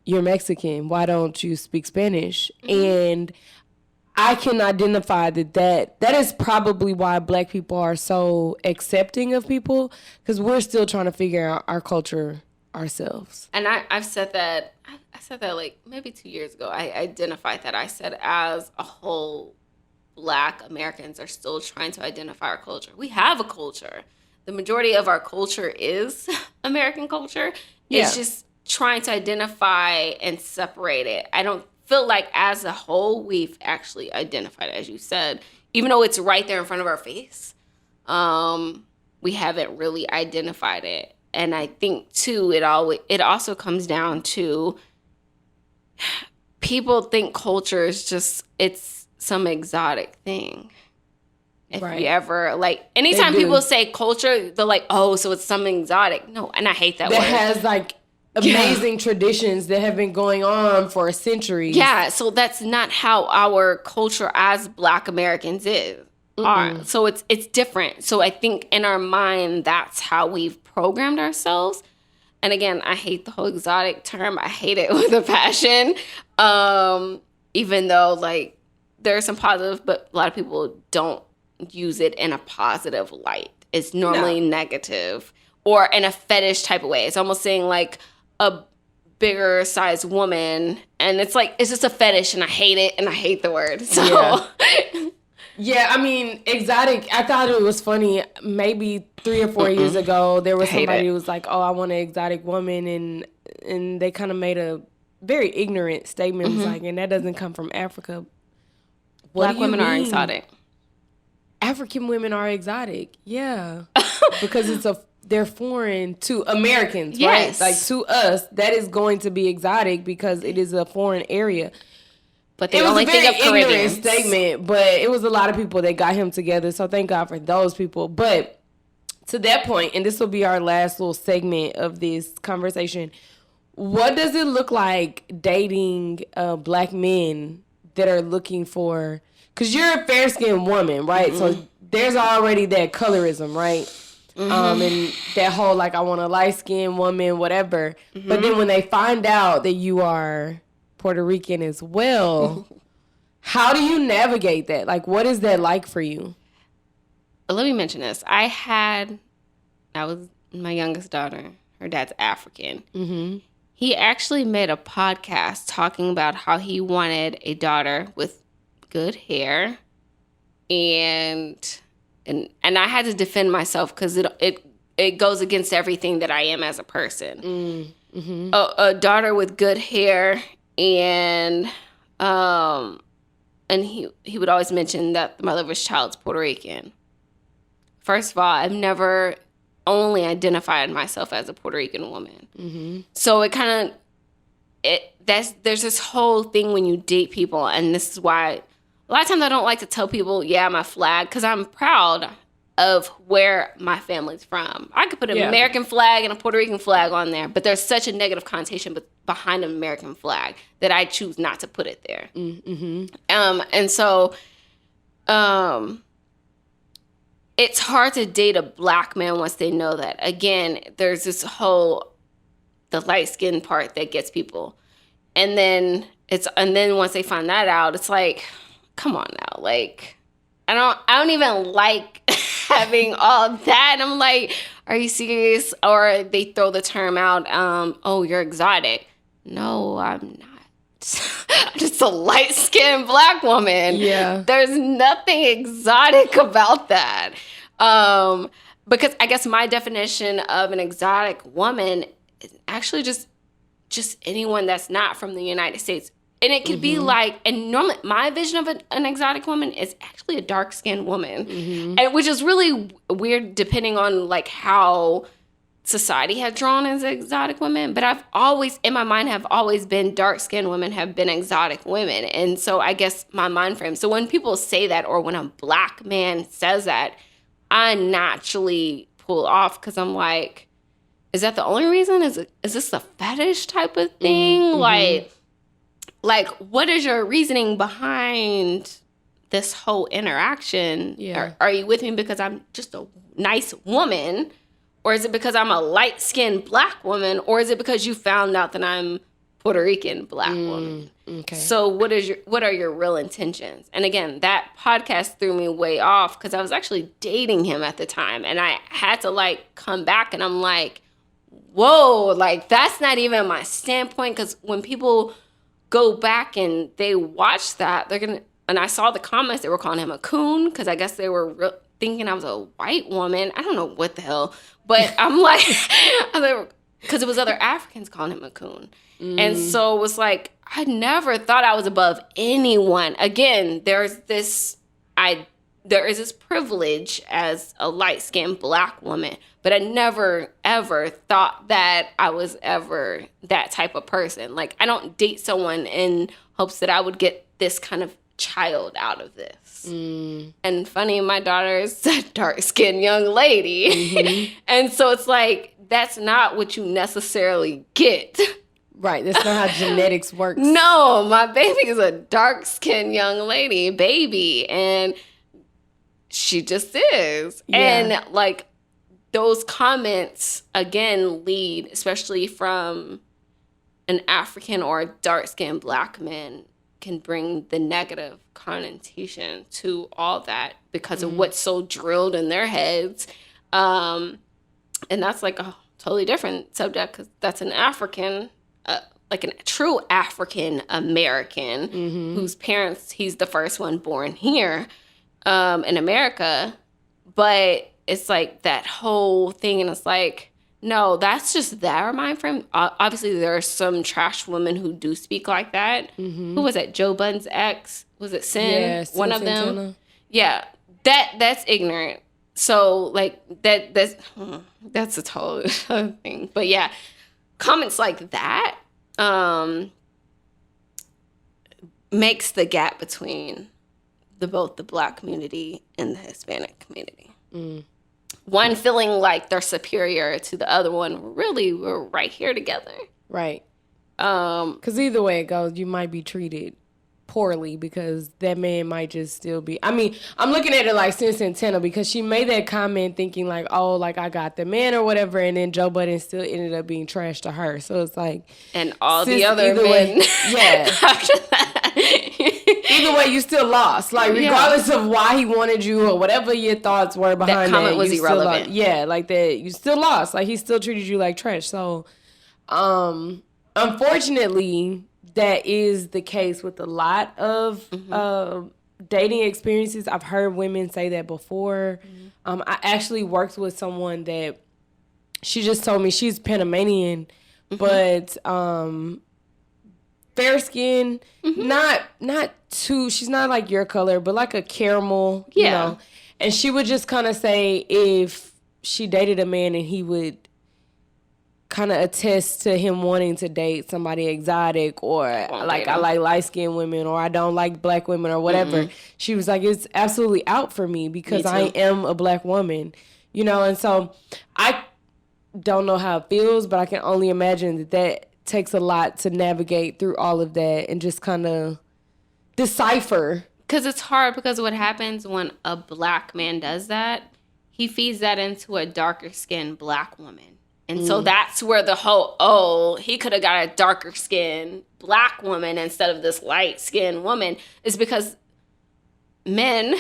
you're Mexican. Why don't you speak Spanish? And I can identify that is probably why black people are so accepting of people, because we're still trying to figure out our culture ourselves. And I've said that, I said that like maybe 2 years ago. I identified that. I said as a whole, black Americans are still trying to identify our culture. We have a culture. The majority of our culture is American culture. It's just trying to identify and separate it. I don't feel like as a whole we've actually identified it, as you said, even though it's right there in front of our face. We haven't really identified it. And I think too, it also comes down to people think culture is just, it's some exotic thing. If you ever, like, anytime people say culture, they're like, oh, so it's something exotic. No, and I hate that word. That has like amazing traditions that have been going on for centuries. Yeah, so that's not how our culture as black Americans are. So it's different. So I think in our mind, that's how we've programmed ourselves. And again, I hate the whole exotic term. I hate it with a passion. Even though, like, there's some positive, but a lot of people don't use it in a positive light. It's normally negative or in a fetish type of way. It's almost saying, like, a bigger sized woman, and it's like, it's just a fetish, and I hate it, and I hate the word. So yeah, I mean, exotic, I thought it was funny. Maybe 3 or 4 years ago, there was somebody who was like, oh, I want an exotic woman, and they kind of made a very ignorant statement. It was like, and that doesn't come from Africa. Black women are exotic. African women are exotic, yeah. Because they're foreign to Americans, right? Like, to us, that is going to be exotic because it is a foreign area. But they only think of Caribbeans. Statement, but it was a lot of people that got him together, so thank God for those people. But to that point, and this will be our last little segment of this conversation, what does it look like dating black men that are looking for... Because you're a fair-skinned woman, right? So there's already that colorism, right? And that whole, like, I want a light-skinned woman, whatever. But then when they find out that you are Puerto Rican as well, how do you navigate that? Like, what is that like for you? Let me mention this. I was my youngest daughter. Her dad's African. He actually made a podcast talking about how he wanted a daughter with good hair, and I had to defend myself because it goes against everything that I am as a person. A daughter with good hair, and he would always mention that the mother of his child's Puerto Rican. First of all, I've never only identified myself as a Puerto Rican woman. So it kind of, there's this whole thing when you date people, and this is why a lot of times I don't like to tell people, yeah, I'm a flag, because I'm proud of where my family's from. I could put an American flag and a Puerto Rican flag on there, but there's such a negative connotation behind an American flag that I choose not to put it there. And so, it's hard to date a black man once they know that. Again, there's this whole, the light skin part that gets people. And then once they find that out, it's like, come on now. Like, I don't even like having all that. I'm like, are you serious? Or they throw the term out, oh, you're exotic. No, I'm not. I'm just a light-skinned black woman. Yeah. There's nothing exotic about that. Because I guess my definition of an exotic woman is actually just anyone that's not from the United States. And it could be like, and normally my vision of an exotic woman is actually a dark-skinned woman. And which is really weird depending on like how society has drawn as exotic women, but I've always, in my mind, have always been dark-skinned women have been exotic women. And so I guess my mind frame. So when people say that, or when a black man says that, I naturally pull off because I'm like, is that the only reason? Is this a fetish type of thing? Like, what is your reasoning behind this whole interaction? Yeah. Are you with me because I'm just a nice woman? Or is it because I'm a light-skinned black woman? Or is it because you found out that I'm Puerto Rican black woman? Okay. So what are your real intentions? And again, that podcast threw me way off because I was actually dating him at the time. And I had to like come back and I'm like, whoa, like that's not even my standpoint. Because when people go back and they watch that, and I saw the comments, they were calling him a coon because I guess they were thinking I was a white woman. I don't know what the hell. But I'm like, because it was other Africans calling him a coon. And so it was like, I never thought I was above anyone. Again, there is this privilege as a light-skinned black woman, but I never, ever thought that I was ever that type of person. Like, I don't date someone in hopes that I would get this kind of child out of this. And funny, my daughter is a dark-skinned young lady. And so it's like, that's not what you necessarily get. Right, that's not how genetics works. No, my baby is a dark-skinned young lady, baby, and she just is. Yeah. And like, those comments, again, lead, especially from an African or a dark-skinned black man, can bring the negative connotation to all that because of what's so drilled in their heads. And that's like a totally different subject because that's an African, like a true African American whose parents, he's the first one born here in America. But it's like that whole thing, and it's like, no, that's just their mind frame. Obviously, there are some trash women who do speak like that. Who was that? Joe Budden's ex? Was it Sin? Yeah, one of them. Yeah, that's ignorant. So like that's a total other thing. But yeah, comments like that makes the gap between both the black community and the Hispanic community. One feeling like they're superior to the other one. Really, we're right here together. Right. Because either way it goes, you might be treated poorly, because that man might just still be. I mean, I'm looking at it like Sin Santana, because she made that comment thinking like, oh, like I got the man or whatever, and then Joe Budden still ended up being trash to her. So it's like, and all the other men, yeah. After that, either way, you still lost. Like regardless of why he wanted you or whatever your thoughts were behind that comment was irrelevant. Yeah, like that, you still lost. Like he still treated you like trash. So, unfortunately, that is the case with a lot of dating experiences. I've heard women say that before. I actually worked with someone that she just told me she's Panamanian, but fair skin, not too. She's not like your color, but like a caramel, you know. And she would just kind of say if she dated a man and he would kind of attest to him wanting to date somebody exotic, or like I like light-skinned women, or I don't like black women, or whatever. She was like, it's absolutely out for me because I am a black woman, you know. And so I don't know how it feels, but I can only imagine that takes a lot to navigate through all of that and just kind of decipher. Because it's hard, because what happens when a black man does that, he feeds that into a darker-skinned black woman. And so that's where the whole, he could have got a darker skinned black woman instead of this light skinned woman, is because men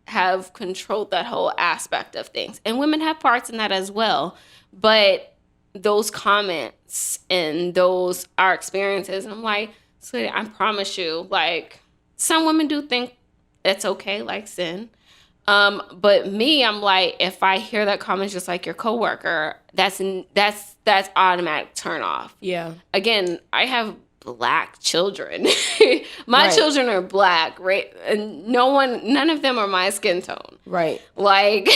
have controlled that whole aspect of things. And women have parts in that as well. But those comments and those are experiences. And I'm like, sweetie, I promise you, like, some women do think it's okay, like sin. But me, I'm like, if I hear that comment just like your coworker, that's automatic turn off. Yeah. Again, I have black children. My children are black, right? And none of them are my skin tone. Right. Like,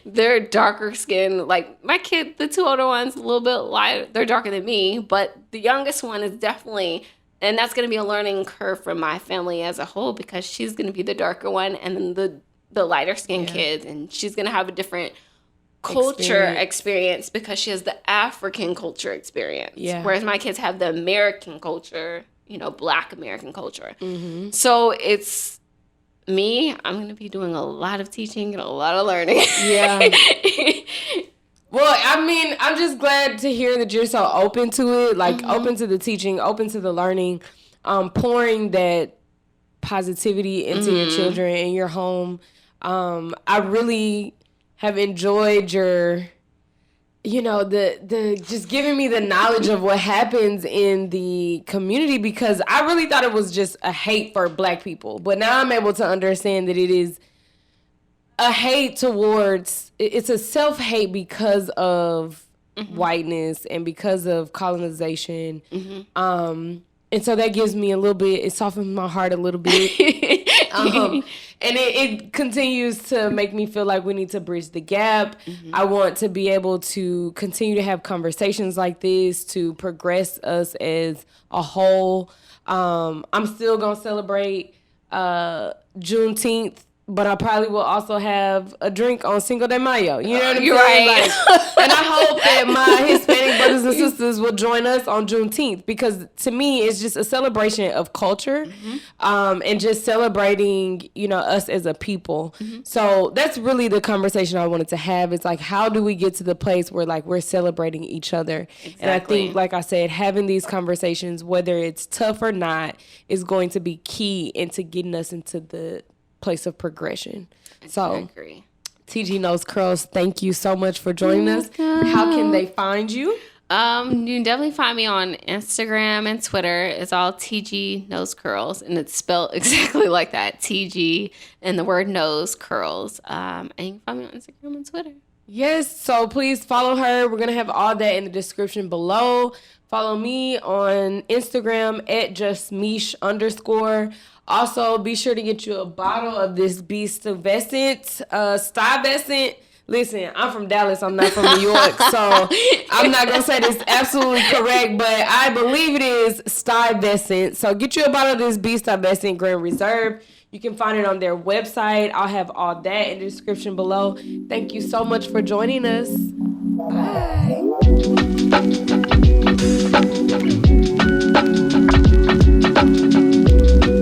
they're darker skin. Like, my kid, the two older ones, a little bit lighter. They're darker than me, but the youngest one is definitely, and that's going to be a learning curve for my family as a whole, because she's going to be the darker one, and then the lighter skinned kids, and she's going to have a different culture experience because she has the African culture experience. Yeah. Whereas my kids have the American culture, you know, black American culture. So it's me, I'm going to be doing a lot of teaching and a lot of learning. Yeah. Well, I mean, I'm just glad to hear that you're so open to it, like open to the teaching, open to the learning, pouring that positivity into your children and your home. I really have enjoyed your, you know, the just giving me the knowledge of what happens in the community, because I really thought it was just a hate for black people. But now I'm able to understand that it is a hate towards, it's a self-hate because of whiteness and because of colonization. And so that gives me a little bit, it softens my heart a little bit. And it continues to make me feel like we need to bridge the gap. I want to be able to continue to have conversations like this to progress us as a whole. I'm still going to celebrate Juneteenth, but I probably will also have a drink on Cinco de Mayo. You know what I'm saying? Right. Like, and I hope that my Hispanic brothers and sisters will join us on Juneteenth, because to me, it's just a celebration of culture, and just celebrating, you know, us as a people. So that's really the conversation I wanted to have. It's like, how do we get to the place where like we're celebrating each other? Exactly. And I think, like I said, having these conversations, whether it's tough or not, is going to be key into getting us into the place of progression. So, TG Knows Curls, thank you so much for joining us. How can they find you? You can definitely find me on Instagram and Twitter. It's all TG Knows Curls, and it's spelled exactly like that. TG and the word knows curls. And you can find me on Instagram and Twitter. Yes, so please follow her. We're going to have all that in the description below. Follow me on Instagram at justmish_. Also, be sure to get you a bottle of this Stuyvesant. Stuyvesant. Listen, I'm from Dallas. I'm not from New York, so I'm not going to say this absolutely correct, but I believe it is Stuyvesant. So get you a bottle of this Stuyvesant Grand Reserve. You can find it on their website. I'll have all that in the description below. Thank you so much for joining us.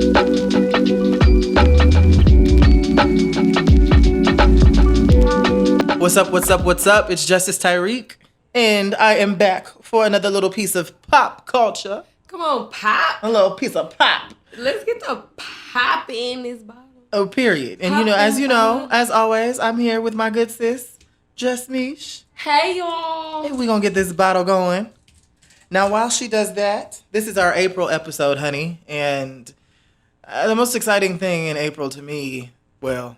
Bye. What's up, what's up, what's up? It's Justus Tarique, and I am back for another little piece of pop culture. Come on, pop. A little piece of pop. Let's get the pop in this bottle. Oh, period. And as always, I'm here with my good sis, Just Mish. Hey, y'all. And we're going to get this bottle going. Now, while she does that, this is our April episode, honey. And the most exciting thing in April to me, well,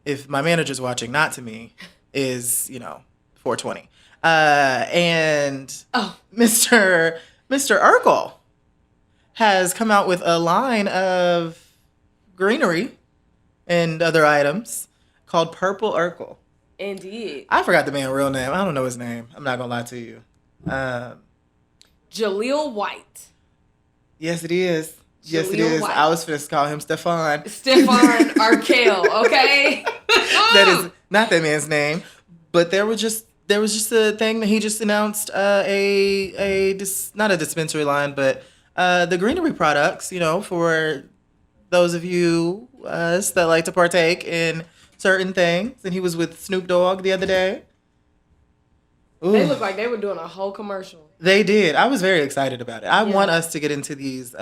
if my manager's watching, not to me, is, 420. Mr. Urkle has come out with a line of greenery and other items called Purple Urkle. Indeed. I forgot the man's real name. I don't know his name. I'm not going to lie to you. Jaleel White. Yes, it is. Yes, it Jaleel is. White. I was supposed to call him Stefan. Urkle, okay? That is not that man's name. But there was just a thing that he just announced not a dispensary line, but the greenery products, for those of you that like to partake in certain things. And he was with Snoop Dogg the other day. Ooh. They looked like they were doing a whole commercial. They did. I was very excited about it. I want us to get into this,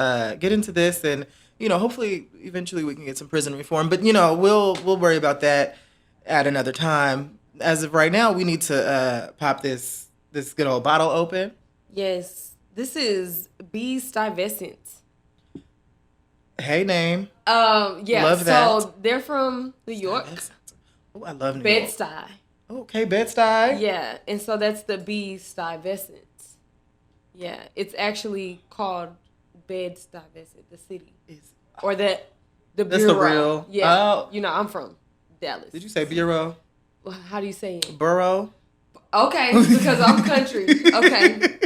and hopefully, eventually, we can get some prison reform. But we'll worry about that at another time. As of right now, we need to pop this good old bottle open. Yes, this is B. Stuyvesant. Hey, name. Yeah. Love that. So they're from New York. Oh, I love New York. Bed-Stuy. Okay, Bed-Stuy. Yeah, and so that's the B. Stuyvesant. Yeah, it's actually called Bed-Stuy, the city, or the bureau. That's the real. Yeah, Oh. I'm from Dallas. Did you say bureau? Well, how do you say it? Borough. Okay, because I'm country. Okay,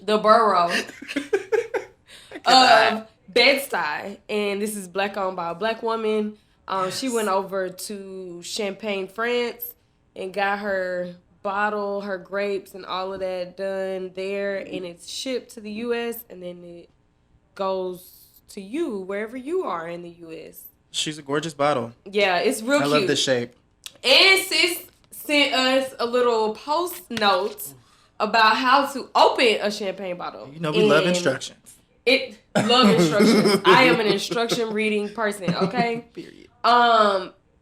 the borough of Bed-Stuy, and this is black owned by a black woman. She went over to Champagne, France, and got her bottle, her grapes, and all of that done there, and it's shipped to the U.S. and then it goes to you wherever you are in the U.S. She's a gorgeous bottle. Yeah, it's real cute. I love the shape. And sis sent us a little post note about how to open a champagne bottle. We love instructions. Love instructions. I am an instruction reading person, okay? Period.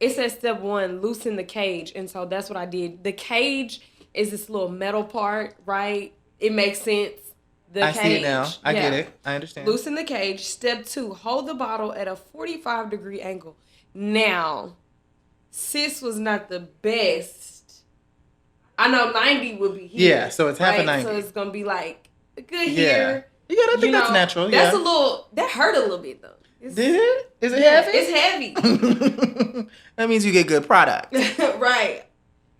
It says step 1, loosen the cage. And so that's what I did. The cage is this little metal part, right? It makes sense. I see it now. I get it. I understand. Loosen the cage. Step 2, hold the bottle at a 45-degree angle. Now, sis was not the best. I know 90 would be here. Yeah, so it's half a 90. So it's going to be like good here. Yeah, I think that's natural. That's that hurt a little bit though. Did it? Is it heavy? It's heavy. That means you get good product. Right.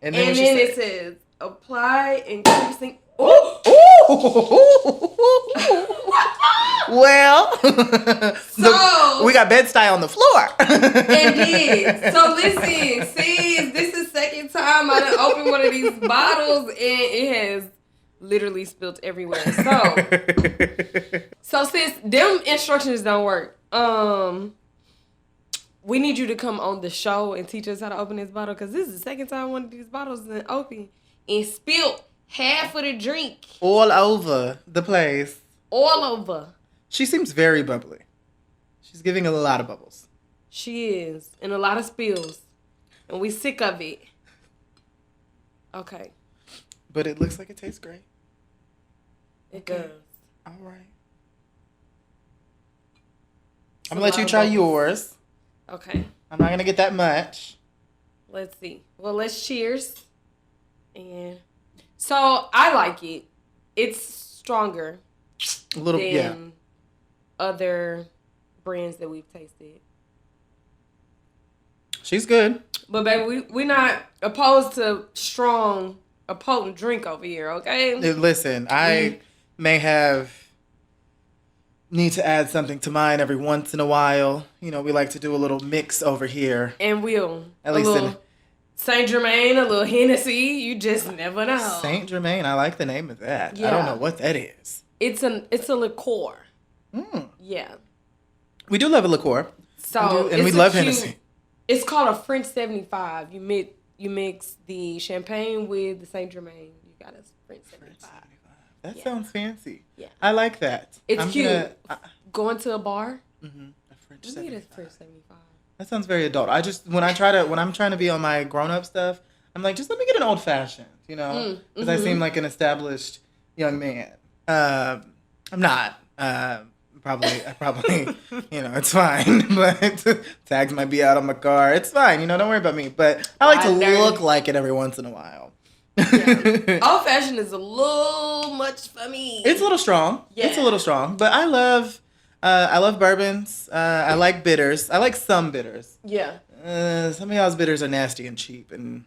And then it says, apply increasing. Well, we got Bed-Stuy on the floor. Indeed. So listen, sis, this is second time I done opened one of these bottles and it has literally spilled everywhere. So sis, them instructions don't work. We need you to come on the show and teach us how to open this bottle because this is the second time one of these bottles is open and spilled half of the drink. All over the place. All over. She seems very bubbly. She's giving a lot of bubbles. She is. And a lot of spills. And we sick of it. Okay. But it looks like it tastes great. It does. All right. I'm going to let you try yours. Okay. I'm not going to get that much. Let's see. Well, let's cheers. And so I like it. It's stronger A little, than other brands that we've tasted. She's good. But baby, we're not opposed to a potent drink over here, okay? Listen, I may need to add something to mine every once in a while. We like to do a little mix over here. And we'll. At least little Saint Germain, a little Hennessy. You just never know. Saint Germain, I like the name of that. Yeah. I don't know what that is. It's a liqueur. Yeah. We do love a liqueur. So we love Hennessy. It's called a French 75. You mix the champagne with the Saint Germain. You got a French 75. That sounds fancy. Yeah. I like that. It's cute. Going to a bar. A French Let me get a 75. French 75. That sounds very adult. I just when I'm trying to be on my grown up stuff, I'm like, just let me get an old fashioned, because I seem like an established young man. I'm not. Probably, it's fine. But tags might be out on my car. It's fine, don't worry about me. But I like to look like it every once in a while. Yeah. Old fashioned is a little much for me. It's a little strong. Yeah. It's a little strong. But I love bourbons. I like bitters. I like some bitters. Yeah. Some of y'all's bitters are nasty and cheap, and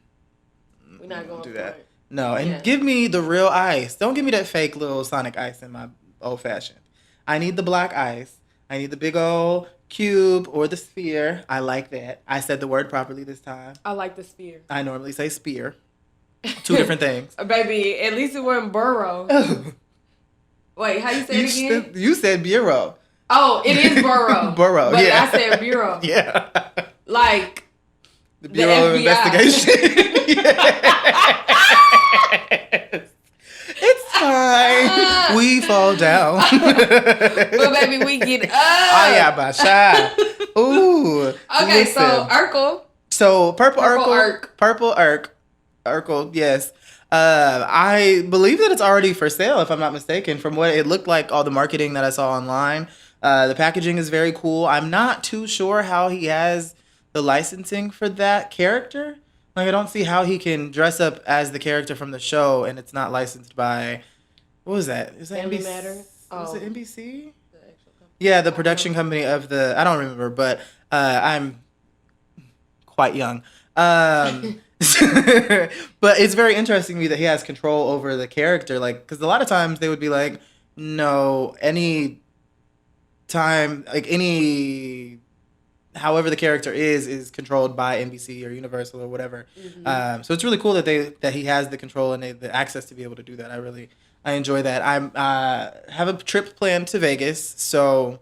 we're not going to do that. No, and give me the real ice. Don't give me that fake little Sonic ice in my old fashioned. I need the black ice. I need the big old cube or the sphere. I like that. I said the word properly this time. I like the sphere. I normally say spear. Two different things. Baby, at least it wasn't burrow. Wait, how you say it again? You said bureau. Oh, it is burrow. Burrow, but yeah. I said bureau. Yeah. Like the Bureau of Investigation. Yes. It's fine. We fall down. But baby, we get up. Oh yeah, Basha. Ooh. Okay, listen. So Urkle. So purple Urkle, yes. I believe that it's already for sale, if I'm not mistaken. From what it looked like, all the marketing that I saw online, the packaging is very cool. I'm not too sure how he has the licensing for that character. Like, I don't see how he can dress up as the character from the show and it's not licensed by, what was that? Is that Family NBC? Matter? Was it NBC? Yeah, the production company of I don't remember, but I'm quite young. But it's very interesting to me that he has control over the character. Like, because a lot of times they would be like, no, however the character is controlled by NBC or Universal or whatever. Mm-hmm. So it's really cool that he has the control and the access to be able to do that. I enjoy that. I have a trip planned to Vegas, so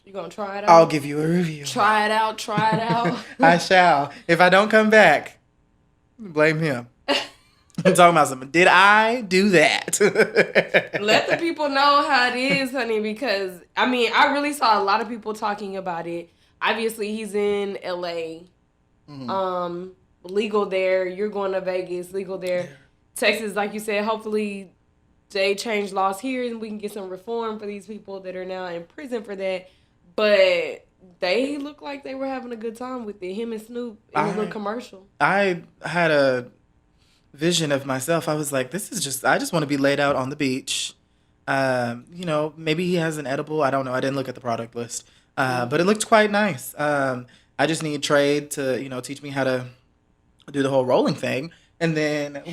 you gonna try it out? I'll give you a review. Try it out. I shall. If I don't come back, blame him. I'm talking about something. Did I do that? Let the people know how it is, honey, because, I really saw a lot of people talking about it. Obviously, he's in L.A. Mm-hmm. Legal there. You're going to Vegas, legal there. Yeah. Texas, like you said, hopefully they change laws here and we can get some reform for these people that are now in prison for that. But they look like they were having a good time with it. Him and Snoop in the little commercial. I had a vision of myself. I was like, I just want to be laid out on the beach. Maybe he has an edible. I don't know. I didn't look at the product list. But it looked quite nice. I just need Trade to, teach me how to do the whole rolling thing. And then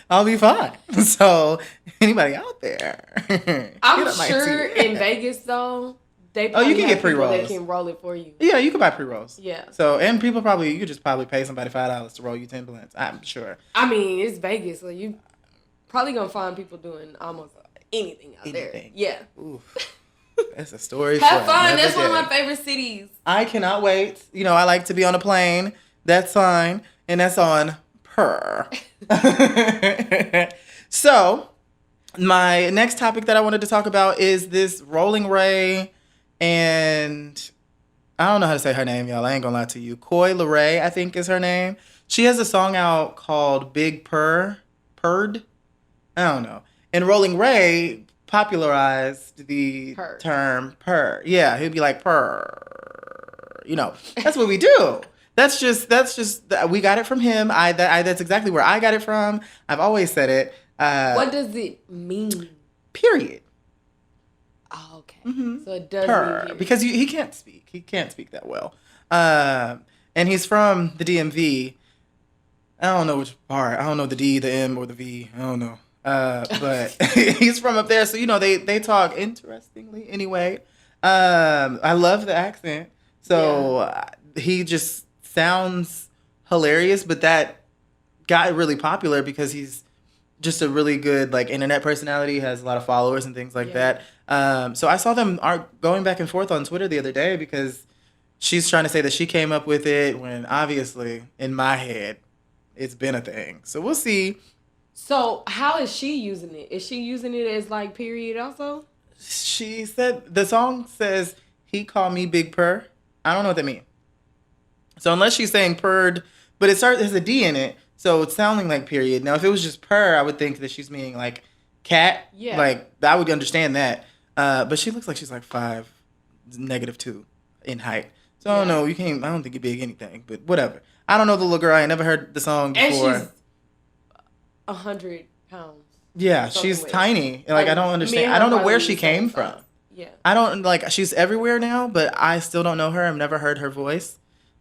I'll be fine. So anybody out there? I'm sure in Vegas though, they you can get pre-rolls. That can roll it for you. Yeah, you can buy pre-rolls. Yeah. So and people you could just probably pay somebody $5 to roll you 10 blends. I'm sure. It's Vegas, so you probably gonna find people doing almost anything out there. Yeah. Oof. That's a story. Have fun. That's one of my favorite cities. I cannot wait. I like to be on a plane. That's fine, and that's on Per. So, my next topic that I wanted to talk about is this Rolling Ray and I don't know how to say her name, y'all. I ain't gonna lie to you. Coi Leray, I think is her name. She has a song out called Big Purred. I don't know. And Rolling Ray popularized the term purr. Yeah, he'd be like purr. That's what we do. That's just we got it from him. That's exactly where I got it from. I've always said it. What does it mean? Period. Oh, okay. Mm-hmm. So it does mean period. Because he can't speak. He can't speak that well. And he's from the DMV. I don't know which part. I don't know the D, the M, or the V. I don't know. But he's from up there, so they talk interestingly. Anyway, I love the accent. So he just sounds hilarious, but that got really popular because he's just a really good internet personality, has a lot of followers and things like that. So I saw them going back and forth on Twitter the other day because she's trying to say that she came up with it when obviously in my head it's been a thing. So we'll see. So how is she using it? Is she using it as like period also? She said the song says he called me Big Purr. I don't know what that means. So unless she's saying purred, but there's a D in it, so it's sounding like period. Now if it was just purr, I would think that she's meaning like cat. Yeah. Like I would understand that. But she looks like she's like 5'-2" in height. So I don't know. I don't think you're big anything, but whatever. I don't know the little girl. I ain't never heard the song before. And she's 100 pounds. Yeah, she's tiny. Like I don't understand. I don't know where she came from. Yeah. I don't like. She's everywhere now, but I still don't know her. I've never heard her voice.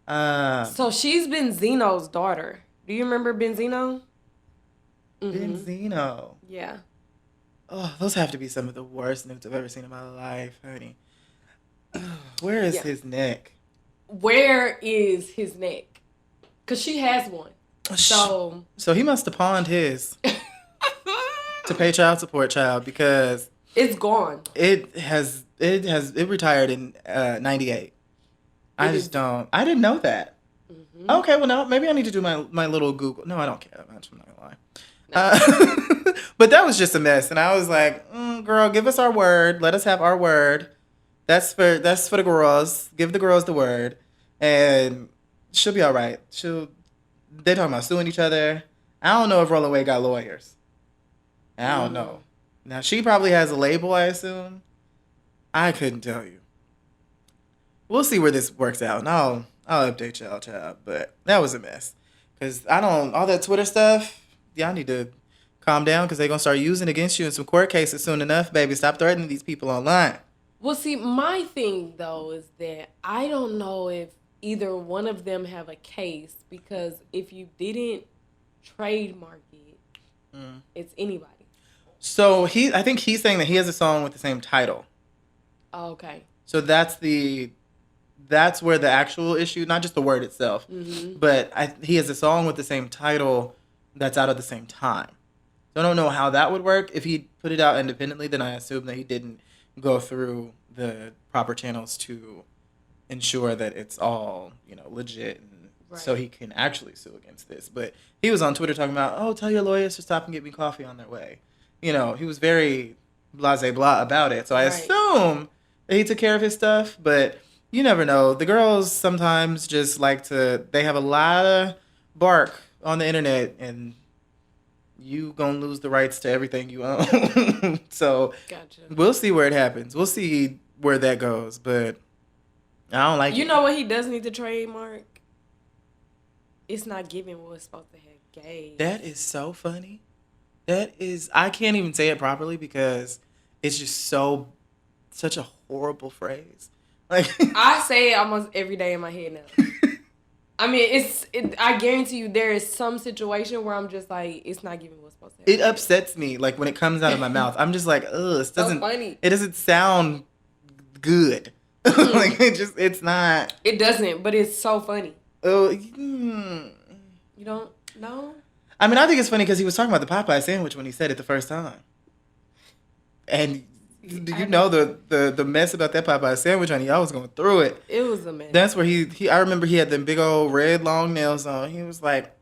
So she's Benzino's daughter. Do you remember Benzino? Benzino. Yeah. Oh, those have to be some of the worst nudes I've ever seen in my life, honey. Where is his neck? Where is his neck? Because she has one. So he must have pawned his to pay child support, because it's gone. It retired in 98. I didn't know that. Mm-hmm. Okay, well now maybe I need to do my little Google. No, I don't care that much. I'm not gonna lie. No. But that was just a mess, and I was like, "Girl, give us our word. Let us have our word. That's for the girls. Give the girls the word, and she'll be all right. They're talking about suing each other. I don't know if Rolling Way got lawyers. I don't know. Now she probably has a label, I assume. I couldn't tell you. We'll see where this works out, and I'll update y'all, child. But that was a mess, cause all that Twitter stuff. Y'all need to calm down, cause they're gonna start using it against you in some court cases soon enough, baby. Stop threatening these people online. Well, see, my thing though is that I don't know if either one of them have a case, because if you didn't trademark it, it's anybody. So I think he's saying that he has a song with the same title. Oh, okay. So that's where the actual issue, not just the word itself, but he has a song with the same title that's out at the same time. So I don't know how that would work. If he put it out independently, then I assume that he didn't go through the proper channels to ensure that it's all, legit, and so he can actually sue against this. But he was on Twitter talking about, oh, tell your lawyers to stop and get me coffee on their way. He was very blasé blah about it. So I assume that he took care of his stuff, but you never know. The girls sometimes just they have a lot of bark on the internet, and you gonna lose the rights to everything you own. So gotcha. We'll see where it happens. We'll see where that goes, but I don't like it. You know what he does need to trademark? It's not giving what it's supposed to have gave. That is so funny. I can't even say it properly because it's just such a horrible phrase. Like I say it almost every day in my head now. I mean, I guarantee you there is some situation where I'm just like, it's not giving what's supposed to happen. It upsets me, like, when it comes out of my mouth. I'm just like, ugh, funny. It doesn't sound good. Like, it's not. It doesn't, but it's so funny. Oh, You don't know? I mean, I think it's funny because he was talking about the Popeye sandwich when he said it the first time. And do you know the mess about that Popeye sandwich, honey? I was going through it. It was a mess. That's where I remember he had them big old red long nails on. He was like,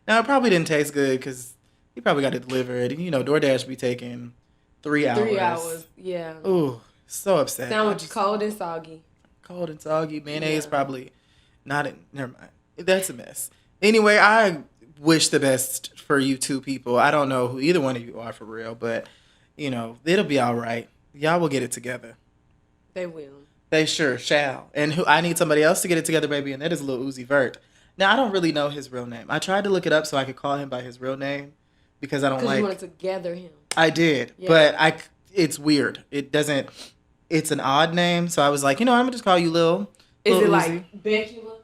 Now, it probably didn't taste good because he probably got it delivered. DoorDash be taking 3 hours. 3 hours, yeah. Ooh, so upset. Sandwich cold and soggy. Cold and soggy. Mayonnaise probably not in. Never mind. That's a mess. Anyway, I wish the best for you two people. I don't know who either one of you are for real, but, it'll be all right. Y'all will get it together. They will. They sure shall. And I need somebody else to get it together, baby, and that is Lil Uzi Vert. Now, I don't really know his real name. I tried to look it up so I could call him by his real name because I don't like... Because you wanted to gather him. I did, but it's weird. It doesn't... It's an odd name, so I was like, I'm going to just call you Lil Is it Uzi. like Becula?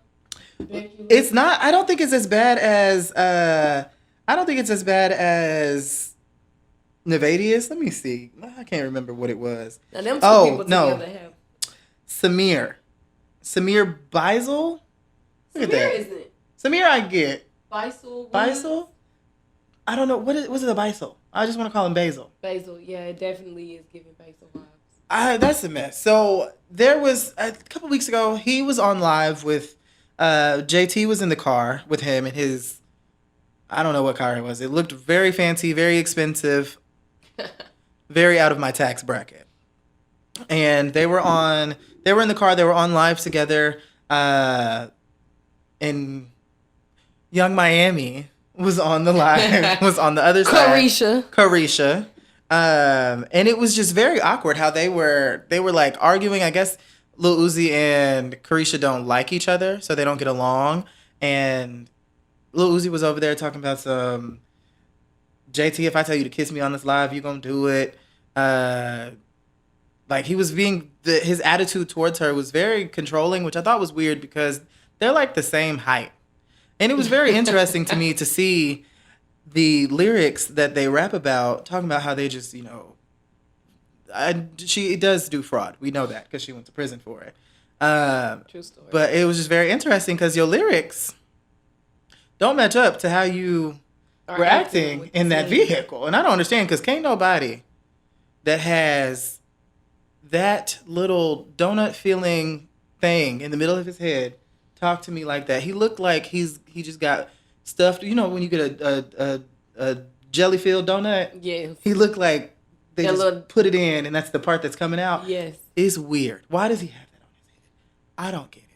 It's not. I don't think it's as bad as. I don't think it's as bad as Nevadius. Let me see. I can't remember what it was. Now them two people together have. Samir Beisel. Look at that. Isn't it? Samir, I get. Beisel. I don't know. Was it a Beisel? I just want to call him Basil. Basil. Yeah, it definitely is giving Basil vibes. That's a mess. So there was a couple weeks ago, he was on live with JT was in the car with him and his, I don't know what car it was. It looked very fancy, very expensive, very out of my tax bracket. And they were in the car, they were on live together. And Young Miami was on the live, was on the other side. Carisha. And it was just very awkward how they were like arguing. I guess Lil Uzi and Carisha don't like each other, so they don't get along. And Lil Uzi was over there talking about some JT, if I tell you to kiss me on this live, you gonna do it. Like he was his attitude towards her was very controlling, which I thought was weird because they're like the same height. And it was very interesting to me to see the lyrics that they rap about, talking about how they just, she does do fraud. We know that because she went to prison for it. True story. But it was just very interesting because your lyrics don't match up to how you were acting in that vehicle. And I don't understand because can't nobody that has that little donut feeling thing in the middle of his head talk to me like that. He looked like he just got stuffed. You know when you get a jelly-filled donut? Yes. He looked like they just put it in and that's the part that's coming out. Yes. It's weird. Why does he have that on his head? I don't get it.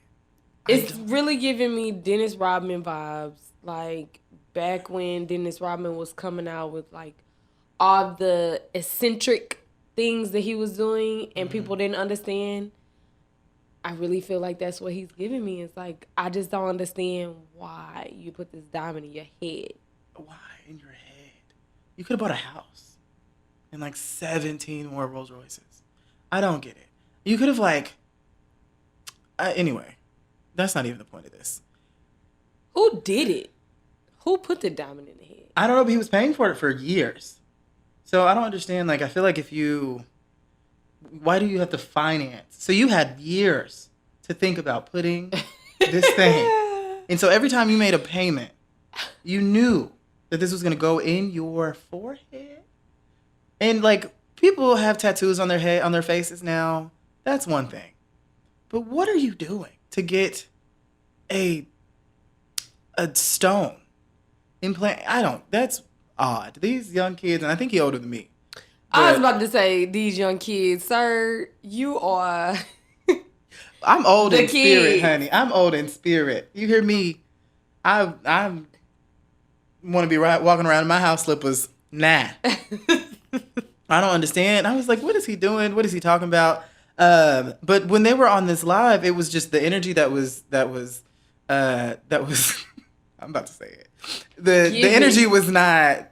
It's really giving me Dennis Rodman vibes. Like back when Dennis Rodman was coming out with like all the eccentric things that he was doing and people didn't understand. I really feel like that's what he's giving me. It's like, I just don't understand why you put this diamond in your head. Why in your head? You could have bought a house and like 17 more Rolls Royces. I don't get it. You could have anyway, that's not even the point of this. Who did it? Who put the diamond in the head? I don't know, but he was paying for it for years. So I don't understand. Like, I feel like why do you have to finance? So you had years to think about putting this thing. And so every time you made a payment, you knew that this was going to go in your forehead. And like people have tattoos on their head, on their faces now. That's one thing. But what are you doing to get a stone implant? That's odd. These young kids, and I think he older than me. I was about to say, these young kids, sir, you are... I'm old in spirit, honey. I'm old in spirit. You hear me? I want to be walking around in my house slippers. Nah. I don't understand. I was like, what is he doing? What is he talking about? But when they were on this live, it was just the energy that was I'm about to say it. The energy was not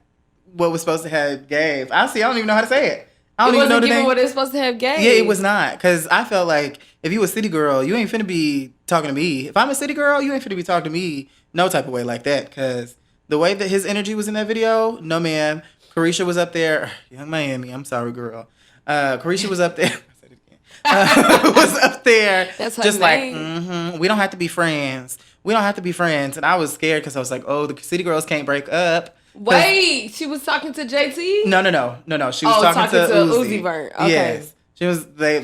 what was supposed to have gave. I don't even know how to say it. I don't even know the name. What it's supposed to have gave. Yeah, it was not. Because I felt like if you a city girl, you ain't finna be talking to me. If I'm a city girl, you ain't finna be talking to me no type of way like that. Because the way that his energy was in that video, no ma'am. Carisha was up there. Young Miami, I'm sorry, girl. Carisha was up there. I said it again. Was up there. That's her just name. like, we don't have to be friends. We don't have to be friends. And I was scared because I was like, oh, the city girls can't break up. Wait, she was talking to JT? No. She was talking to Uzi. Vert. Okay. Yes, she was. They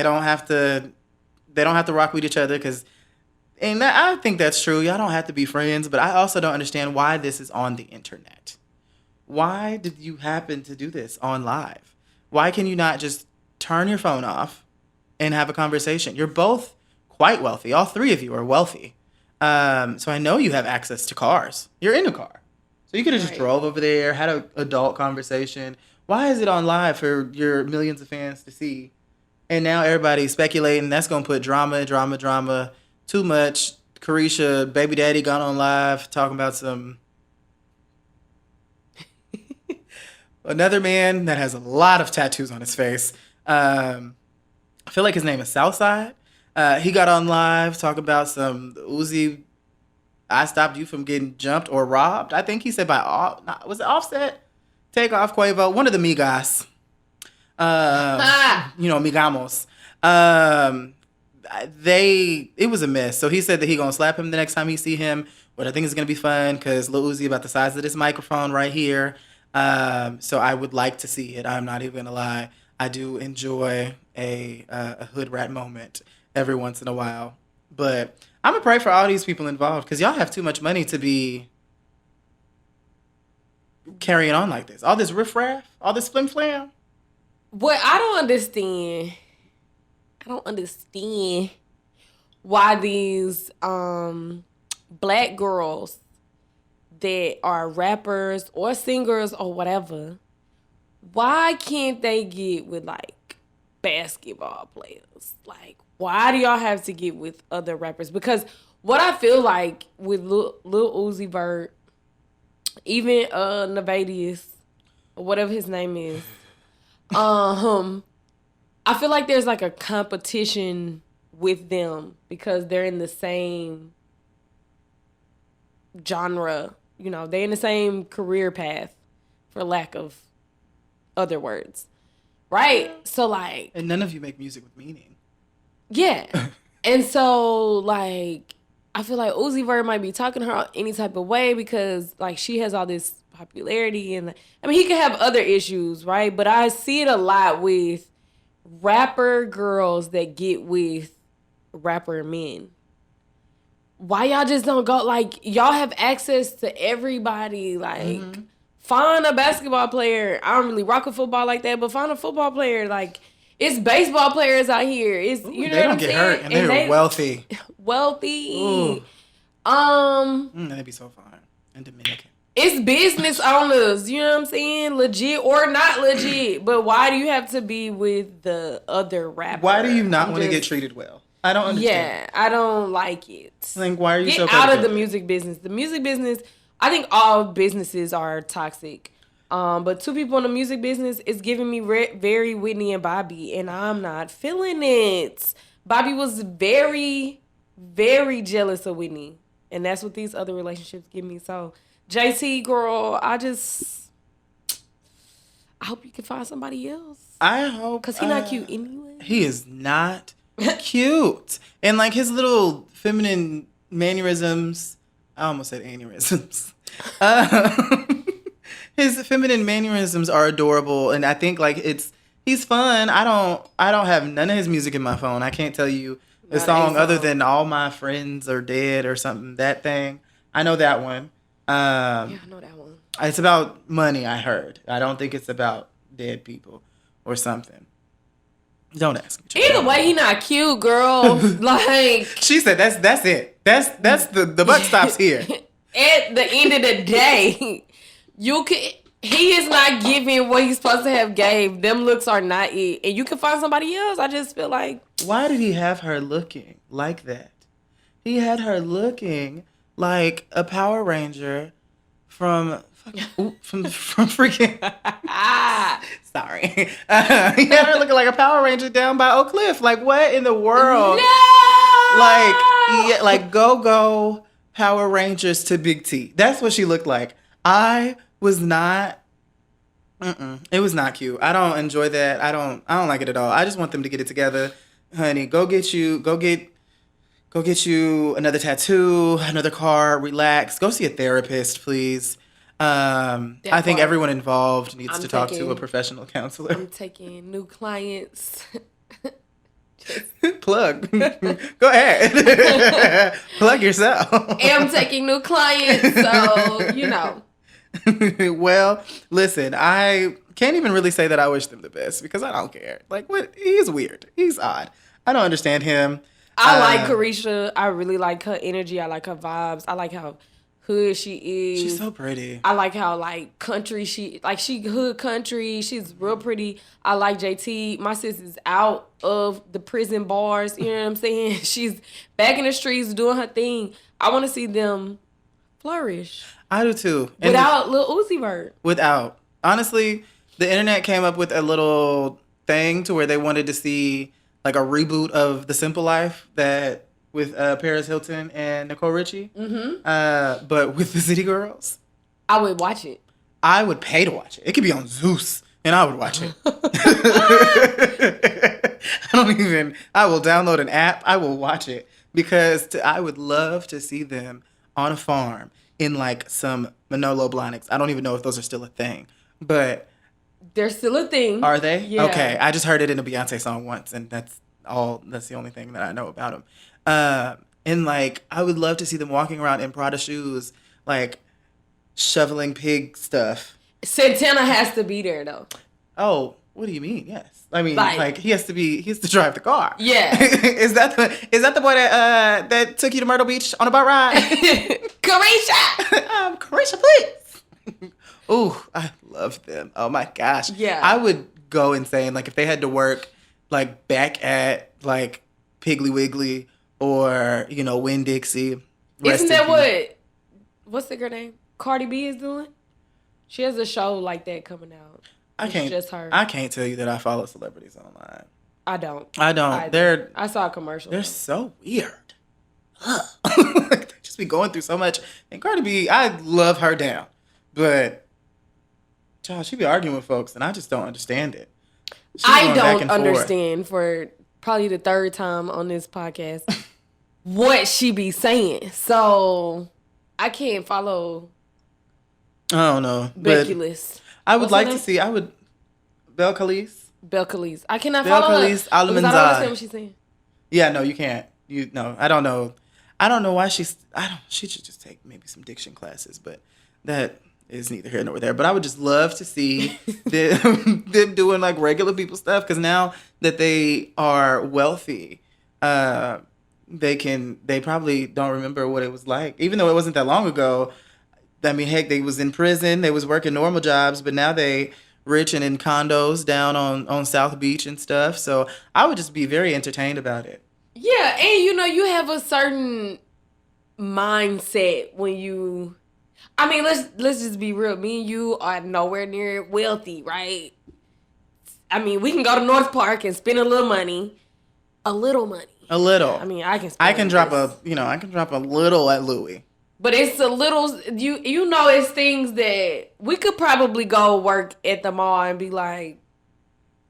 don't have to rock with each other and I think that's true. Y'all don't have to be friends, but I also don't understand why this is on the internet. Why did you happen to do this on live? Why can you not just turn your phone off and have a conversation? You're both quite wealthy. All three of you are wealthy. So I know you have access to cars. You're in a car. So you could have just drove over there, had an adult conversation. Why is it on live for your millions of fans to see? And now everybody's speculating that's going to put drama. Too much. Carisha, baby daddy got on live talking about another man that has a lot of tattoos on his face. I feel like his name is Southside. He got on live talking about some Uzi. I stopped you from getting jumped or robbed. I think he said was it Offset? Takeoff, Quavo, one of the Migos. Migamos. It was a mess. So he said that he gonna slap him the next time he see him. But I think it's gonna be fun because Lil Uzi about the size of this microphone right here. So I would like to see it. I'm not even gonna lie. I do enjoy a hood rat moment every once in a while. But I'm gonna pray for all these people involved because y'all have too much money to be carrying on like this. All this riffraff, all this flim flam. What I don't understand why these black girls that are rappers or singers or whatever, why can't they get with like basketball players? Like, why do y'all have to get with other rappers? Because what I feel like with Lil Uzi Vert, even Nevadius, or whatever his name is, I feel like there's like a competition with them because they're in the same genre. You know, they're in the same career path, for lack of other words. Right? So, like... And none of you make music with meaning. Yeah. And so, like, I feel like Uzi Vert might be talking to her any type of way because, like, she has all this popularity. And, I mean, he could have other issues, right? But I see it a lot with rapper girls that get with rapper men. Why y'all just don't go, like, y'all have access to everybody, like, find a basketball player. I don't really rock a football like that, but find a football player, like, it's baseball players out here. It's, you know what I'm saying? They don't get hurt, and they're wealthy. Wealthy. That'd be so fun. And Dominican. It's business owners, you know what I'm saying? Legit or not legit. But why do you have to be with the other rapper? Why do you not want to get treated well? I don't understand. Yeah, I don't like it. Like, why are you so Get out of the music business. The music business, I think all businesses are toxic. But two people in the music business is giving me very Whitney and Bobby, and I'm not feeling it. Bobby was very, very jealous of Whitney, and that's what these other relationships give me. So, JT, girl, I hope you can find somebody else. I hope. Because he's not cute anyway. He is not cute. And like his little feminine mannerisms, I almost said aneurysms. His feminine mannerisms are adorable, and I think like he's fun. I don't have none of his music in my phone. I can't tell you a song other than All My Friends Are Dead or something. That thing. I know that one. Yeah, I know that one. It's about money, I heard. I don't think it's about dead people or something. Don't ask me. Either way, he not cute, girl. Like she said, that's it. That's the buck stops here. At the end of the day, he is not giving what he's supposed to have gave. Them looks are not it, and you can find somebody else. I just feel like, why did he have her looking like that? He had her looking like a Power Ranger from freaking. Sorry. He had her looking like a Power Ranger down by Oak Cliff. Like, what in the world? No! Like go Power Rangers to Big T. That's what she looked like. I was not. It was not cute. I don't enjoy that. I don't like it at all. I just want them to get it together, honey. Go get you another tattoo, another car. Relax. Go see a therapist, please. I think everyone involved needs to talk to a professional counselor. I'm taking new clients. Plug. Go ahead. Plug yourself. I'm taking new clients, so, you know. Well, listen, I can't even really say that I wish them the best because I don't care. Like, what? He's weird. He's odd. I don't understand him. I like Carisha. I really like her energy. I like her vibes. I like how hood she is. She's so pretty. I like how like country she hood country. She's real pretty. I like JT. My sis is out of the prison bars. You know what I'm saying? She's back in the streets doing her thing. I want to see them flourish. I do too. Without Lil Uzi Vert. Without. Honestly, the internet came up with a little thing to where they wanted to see like a reboot of The Simple Life that with Paris Hilton and Nicole Richie. Mm-hmm. But with the City Girls. I would watch it. I would pay to watch it. It could be on Zeus and I would watch it. I will download an app. I will watch it because I would love to see them on a farm in like some Manolo Blahniks. I don't even know if those are still a thing, but They're still a thing. Are they? Yeah. Okay. I just heard it in a Beyonce song once, and that's the only thing that I know about them. And like, I would love to see them walking around in Prada shoes, like shoveling pig stuff. Santana has to be there though. Oh, what do you mean? Yes. I mean, Like- he has to drive the car. Yeah. Is that the boy that took you to Myrtle Beach on a boat ride? Carisha! Carisha, please. Ooh, I love them. Oh my gosh. Yeah. I would go insane. Like if they had to work like back at like Piggly Wiggly or, Winn Dixie. Isn't that what's the girl name? Cardi B is doing? She has a show like that coming out. It's just her. I can't tell you that I follow celebrities online. I don't. I saw a commercial. They're so weird. They just be going through so much. And Cardi B, I love her down. But, child, she be arguing with folks, and I just don't understand it. I don't understand for probably the third time on this podcast what she be saying. So, I can't follow I don't know. Becky List. I would like to see, Bel Khalees. Bel Khalees. I cannot Bel follow her. Khalees, Because I don't Al-Manzai. understand what she's saying. Yeah, no, you can't. I don't know. I don't know why she should just take maybe some diction classes, but that is neither here nor there. But I would just love to see them doing like regular people stuff, because now that they are wealthy, they probably don't remember what it was like, even though it wasn't that long ago. I mean, heck, they was in prison, they was working normal jobs, but now they rich and in condos down on South Beach and stuff. So I would just be very entertained about it. Yeah, and you have a certain mindset when you. I mean, let's just be real. Me and you are nowhere near wealthy, right? I mean, we can go to North Park and spend a little money. A little money. A little. I mean, I can. I can drop a little at Louis. But it's a little. It's things that we could probably go work at the mall and be like,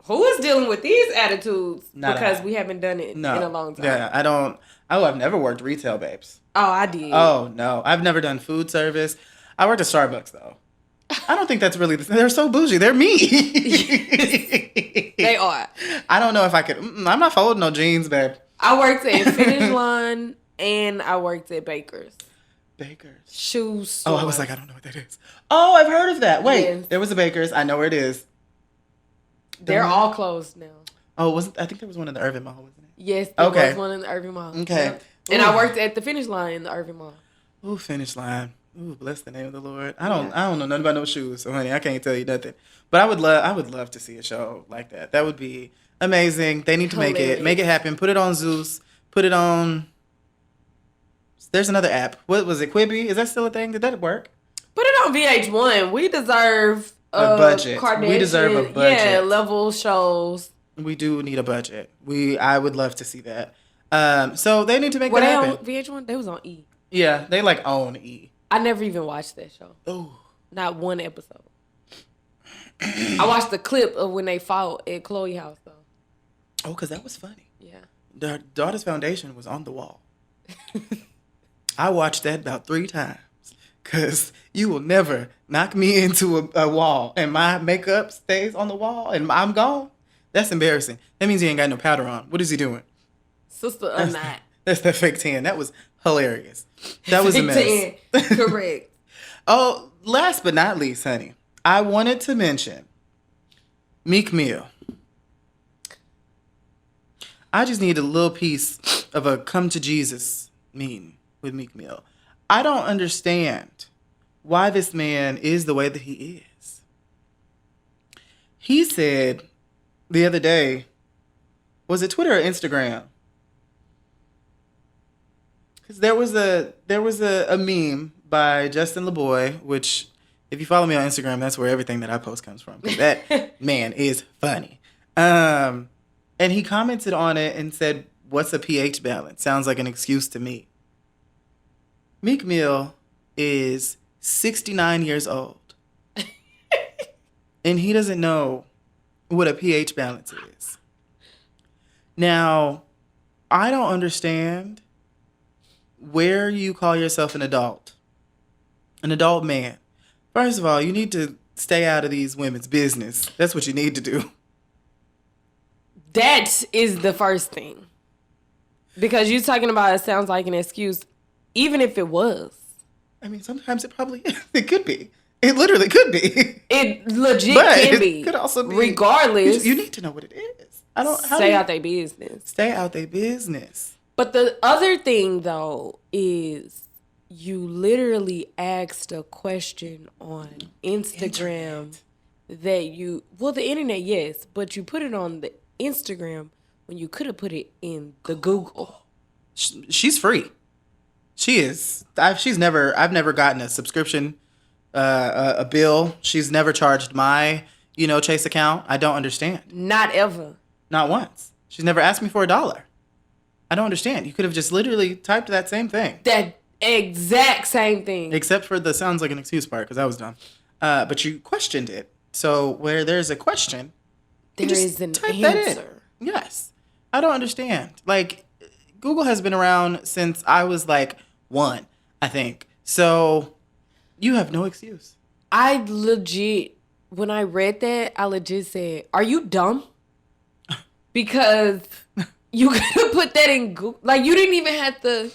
who is dealing with these attitudes? Because we haven't done it in a long time. Yeah, I don't. Oh, I've never worked retail, babes. Oh, I did. Oh, no. I've never done food service. I worked at Starbucks, though. I don't think that's really... They're so bougie. They're me. They are. I don't know if I could... I'm not folding no jeans, babe. I worked at Finish Line and I worked at Baker's. Baker's. Shoes store. Oh, I was like, I don't know what that is. Oh, I've heard of that. Wait, Yes. There was a Baker's. I know where it is. They're all closed now. Oh, I think there was one in the Irving Mall, wasn't it? Yes, there was one in the Irving Mall. Okay. Yep. And I worked at the Finish Line in the Irving Mall. Ooh, Finish Line. Ooh, bless the name of the Lord. I don't know nothing about no shoes, so honey, I can't tell you nothing. But I would love to see a show like that. That would be amazing. They need to make it happen. Put it on Zeus. Put it on. There's another app. What was it? Quibi? Is that still a thing? Did that work? Put it on VH1. We deserve a budget. Kardashian, We deserve a budget. Yeah, level shows. We do need a budget. I would love to see that. So they need to make Were that they happen. on VH1? They was on E. Yeah, they like own E. I never even watched that show. Oh. Not one episode. I watched the clip of when they fought at Chloe house though. Oh, because that was funny. Yeah. Their daughter's foundation was on the wall. I watched that about 3 times. Because you will never knock me into a wall and my makeup stays on the wall and I'm gone. That's embarrassing. That means he ain't got no powder on. What is he doing? Sister, I'm not. That's that fake tan. That was hilarious. That was a mess. Correct. Oh, last but not least, honey, I wanted to mention Meek Mill. I just need a little piece of a come to Jesus meeting with Meek Mill. I don't understand why this man is the way that he is. He said the other day, was it Twitter or Instagram? Because there was a meme by Justin LeBoy, which if you follow me on Instagram, that's where everything that I post comes from. That man is funny. And he commented on it and said, "What's a pH balance? Sounds like an excuse to me." Meek Mill is 69 years old. And he doesn't know what a pH balance is. Now, I don't understand where you call yourself an adult man. First of all, you need to stay out of these women's business. That's what you need to do. That is the first thing. Because you're talking about it sounds like an excuse, even if it was. I mean, sometimes it probably is. It could be. It literally could be. It legit But can it be. could also be. Regardless. You need to know what it is. Stay out their business. Stay out their business. But the other thing, though, is you literally asked a question on Instagram that the internet, yes, but you put it on the Instagram when you could have put it in the Google. She's free. She is. I've never gotten a subscription, a bill. She's never charged my, Chase account. I don't understand. Not ever. Not once. She's never asked me for $1. I don't understand. You could have just literally typed that same thing. That exact same thing. Except for the sounds like an excuse part, because that was dumb. But you questioned it. So where there's a question, there is an answer. Yes. I don't understand. Like, Google has been around since I was like 1, I think. So you have no excuse. When I read that, I legit said, are you dumb? Because you could have put that in Google. Like, you didn't even have to.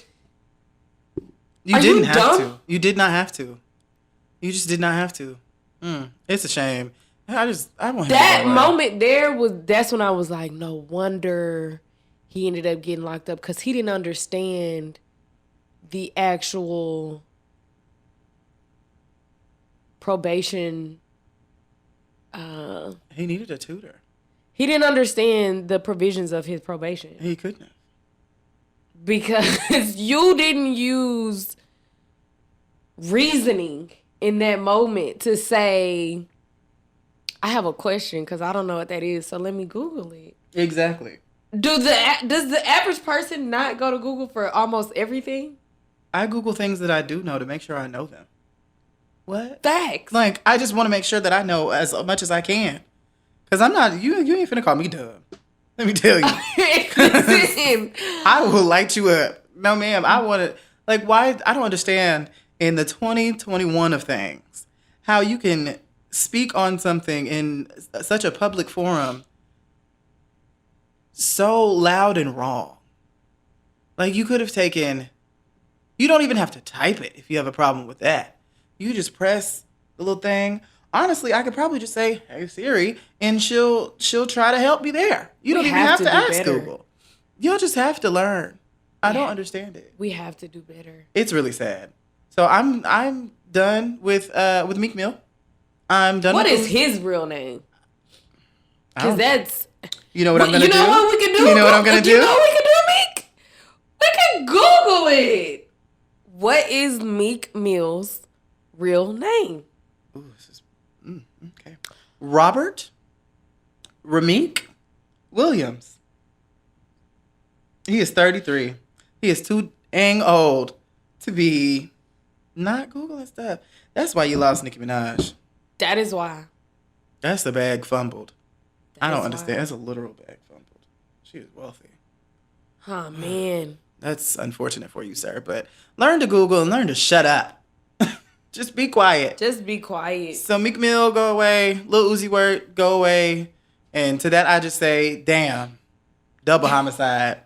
You didn't have to. You did not have to. You just did not have to. It's a shame. I want that moment that's when I was like, no wonder he ended up getting locked up, because he didn't understand the actual probation. He needed a tutor. He didn't understand the provisions of his probation. He couldn't have. Because you didn't use reasoning in that moment to say, I have a question because I don't know what that is, so let me Google it. Exactly. Does the average person not go to Google for almost everything? I Google things that I do know to make sure I know them. What? Facts. Like, I just want to make sure that I know as much as I can. Because I'm not, you ain't finna call me dumb. Let me tell you. Listen. I will light you up. No, ma'am. I want to, like, why? I don't understand in the 2021 of things how you can speak on something in such a public forum so loud and wrong. Like, you could have taken, you don't even have to type it if you have a problem with that. You just press the little thing. Honestly, I could probably just say, "Hey Siri," and she'll try to help me there. You don't even have to ask Google. You'll just have to learn. I don't understand it. We have to do better. It's really sad. So I'm done with Meek Mill. I'm done. What with is his real name? Because that's. You know what I'm gonna do? You know what we can do? You know what I'm gonna do? You know what we can do, Meek? We can Google it. What is Meek Mill's real name? Ooh, this is okay. Robert Rameek Williams. He is 33. He is too dang old to be not Googling stuff. That's why you lost Nicki Minaj. That is why. That's a bag fumbled. I don't understand. That's a literal bag fumbled. She is wealthy. Oh, man. That's unfortunate for you, sir. But learn to Google and learn to shut up. Just be quiet. Just be quiet. So Meek Mill, go away. Lil Uzi Vert, go away. And to that, I just say, damn. Double homicide.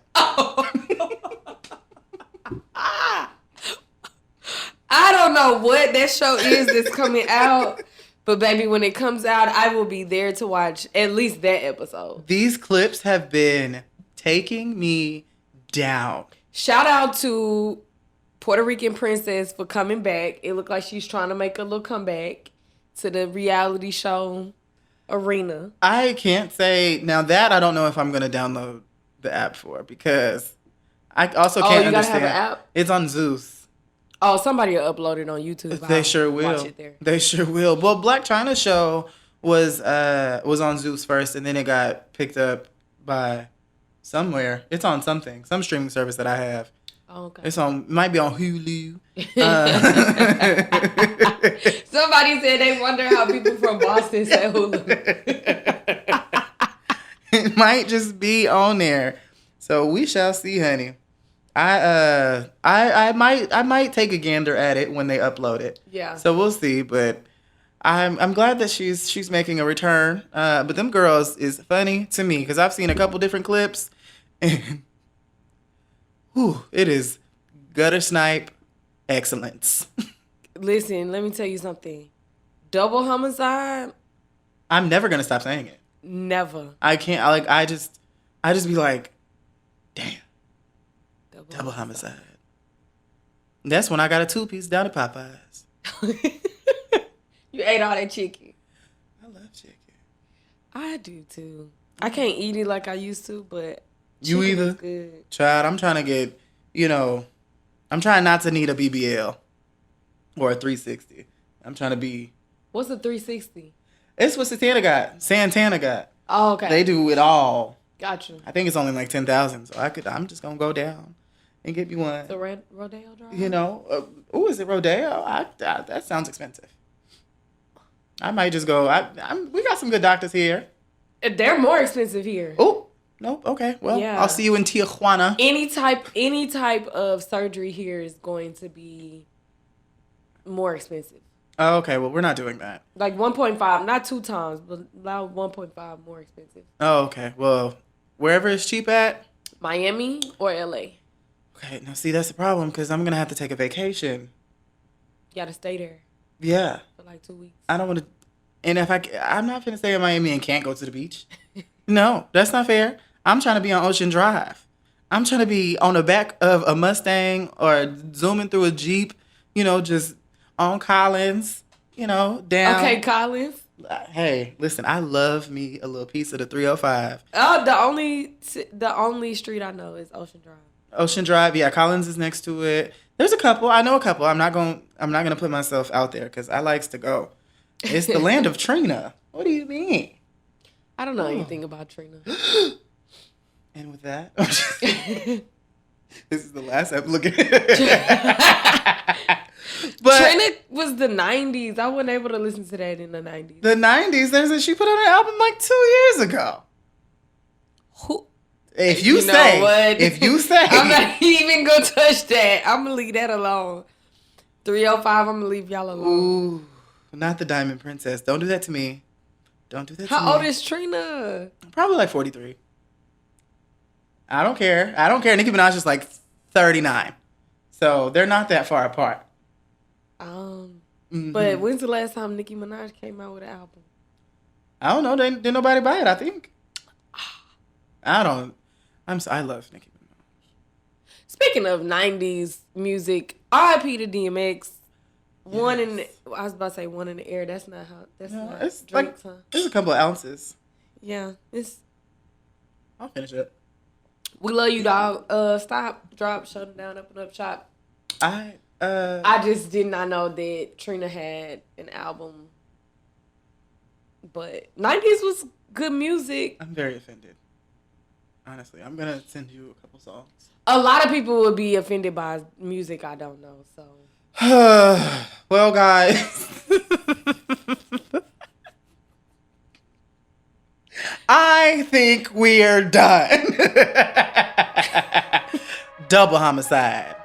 I don't know what that show is that's coming out. But baby, when it comes out, I will be there to watch at least that episode. These clips have been taking me down. Shout out to Puerto Rican Princess for coming back. It looked like she's trying to make a little comeback to the reality show arena. I can't say, now that I don't know if I'm going to download the app for, because I also can't understand. Gotta have an app? It's on Zeus. Oh, somebody will upload it on YouTube. They sure will. Watch it there. They sure will. Well, Black China's show was on Zeus first, and then it got picked up by somewhere. It's on something, some streaming service that I have. Oh, okay. Might be on Hulu. Somebody said they wonder how people from Boston say Hulu. It might just be on there. So we shall see, honey. I might take a gander at it when they upload it. Yeah. So we'll see, but I'm glad that she's making a return. But them girls is funny to me because I've seen a couple different clips, and it is gutter snipe excellence. Listen, let me tell you something. Double homicide. I'm never gonna stop saying it. Never. I can't. I just be like, damn. Double homicide. That's when I got a 2-piece down at Popeyes. You ate all that chicken. I love chicken. I do too. I can't eat it like I used to, but You chicken either? is good. Child, I'm trying to get, I'm trying not to need a BBL or a 360. I'm trying to be. What's a 360? It's what Santana got. Oh, okay. They do it all. Gotcha. I think it's only like 10,000, so I'm just gonna go down and get me one. The Rodeo Drive? Is it Rodeo? That sounds expensive. I might just go. We got some good doctors here. They're more expensive here. Oh, nope. Okay. Well, Yeah. I'll see you in Tijuana. Any type of surgery here is going to be more expensive. Oh, okay. Well, we're not doing that. Like 1.5, not 2 times, but about 1.5 more expensive. Oh, okay. Well, wherever it's cheap at. Miami or LA? Okay. Now, see, that's the problem because I'm gonna have to take a vacation. You gotta stay there Yeah. for like 2 weeks. I don't want to. And if I'm not gonna stay in Miami and can't go to the beach. No, that's not fair. I'm trying to be on Ocean Drive. I'm trying to be on the back of a Mustang or zooming through a Jeep. Just on Collins. Down. Okay, Collins. Hey, listen, I love me a little piece of the 305. Oh, the only street I know is Ocean Drive. Ocean Drive, yeah, Collins is next to it. There's a couple. I know a couple. I'm not gonna put myself out there because I likes to go. It's the land of Trina. What do you mean? I don't know anything about Trina. And with that, this is the last episode. But Trina was the 90s. I wasn't able to listen to that in the 90s. The 90s, she put out an album like 2 years ago. Who? If you say, I'm not even gonna touch that. I'm gonna leave that alone. 305, I'm gonna leave y'all alone. Ooh, not the Diamond Princess. Don't do that to me. Don't do that to me. How old is Trina? Probably like 43. I don't care. Nicki Minaj is like 39. So they're not that far apart. But when's the last time Nicki Minaj came out with an album? I don't know. Didn't nobody buy it, I think. I love Nicki Minaj. Speaking of 90s music, R.I.P. to DMX. Yes. I was about to say one in the air. That's not how. Not it's drinks, like, huh? It's a couple of ounces. Yeah, I'll finish it. We love you, dog. Stop, drop, shut them down, up and up, shop. I just did not know that Trina had an album. But 90s was good music. I'm very offended. Honestly, I'm gonna send you a couple songs. A lot of people would be offended by music I don't know, so. Well, guys. I think we're done. Double homicide.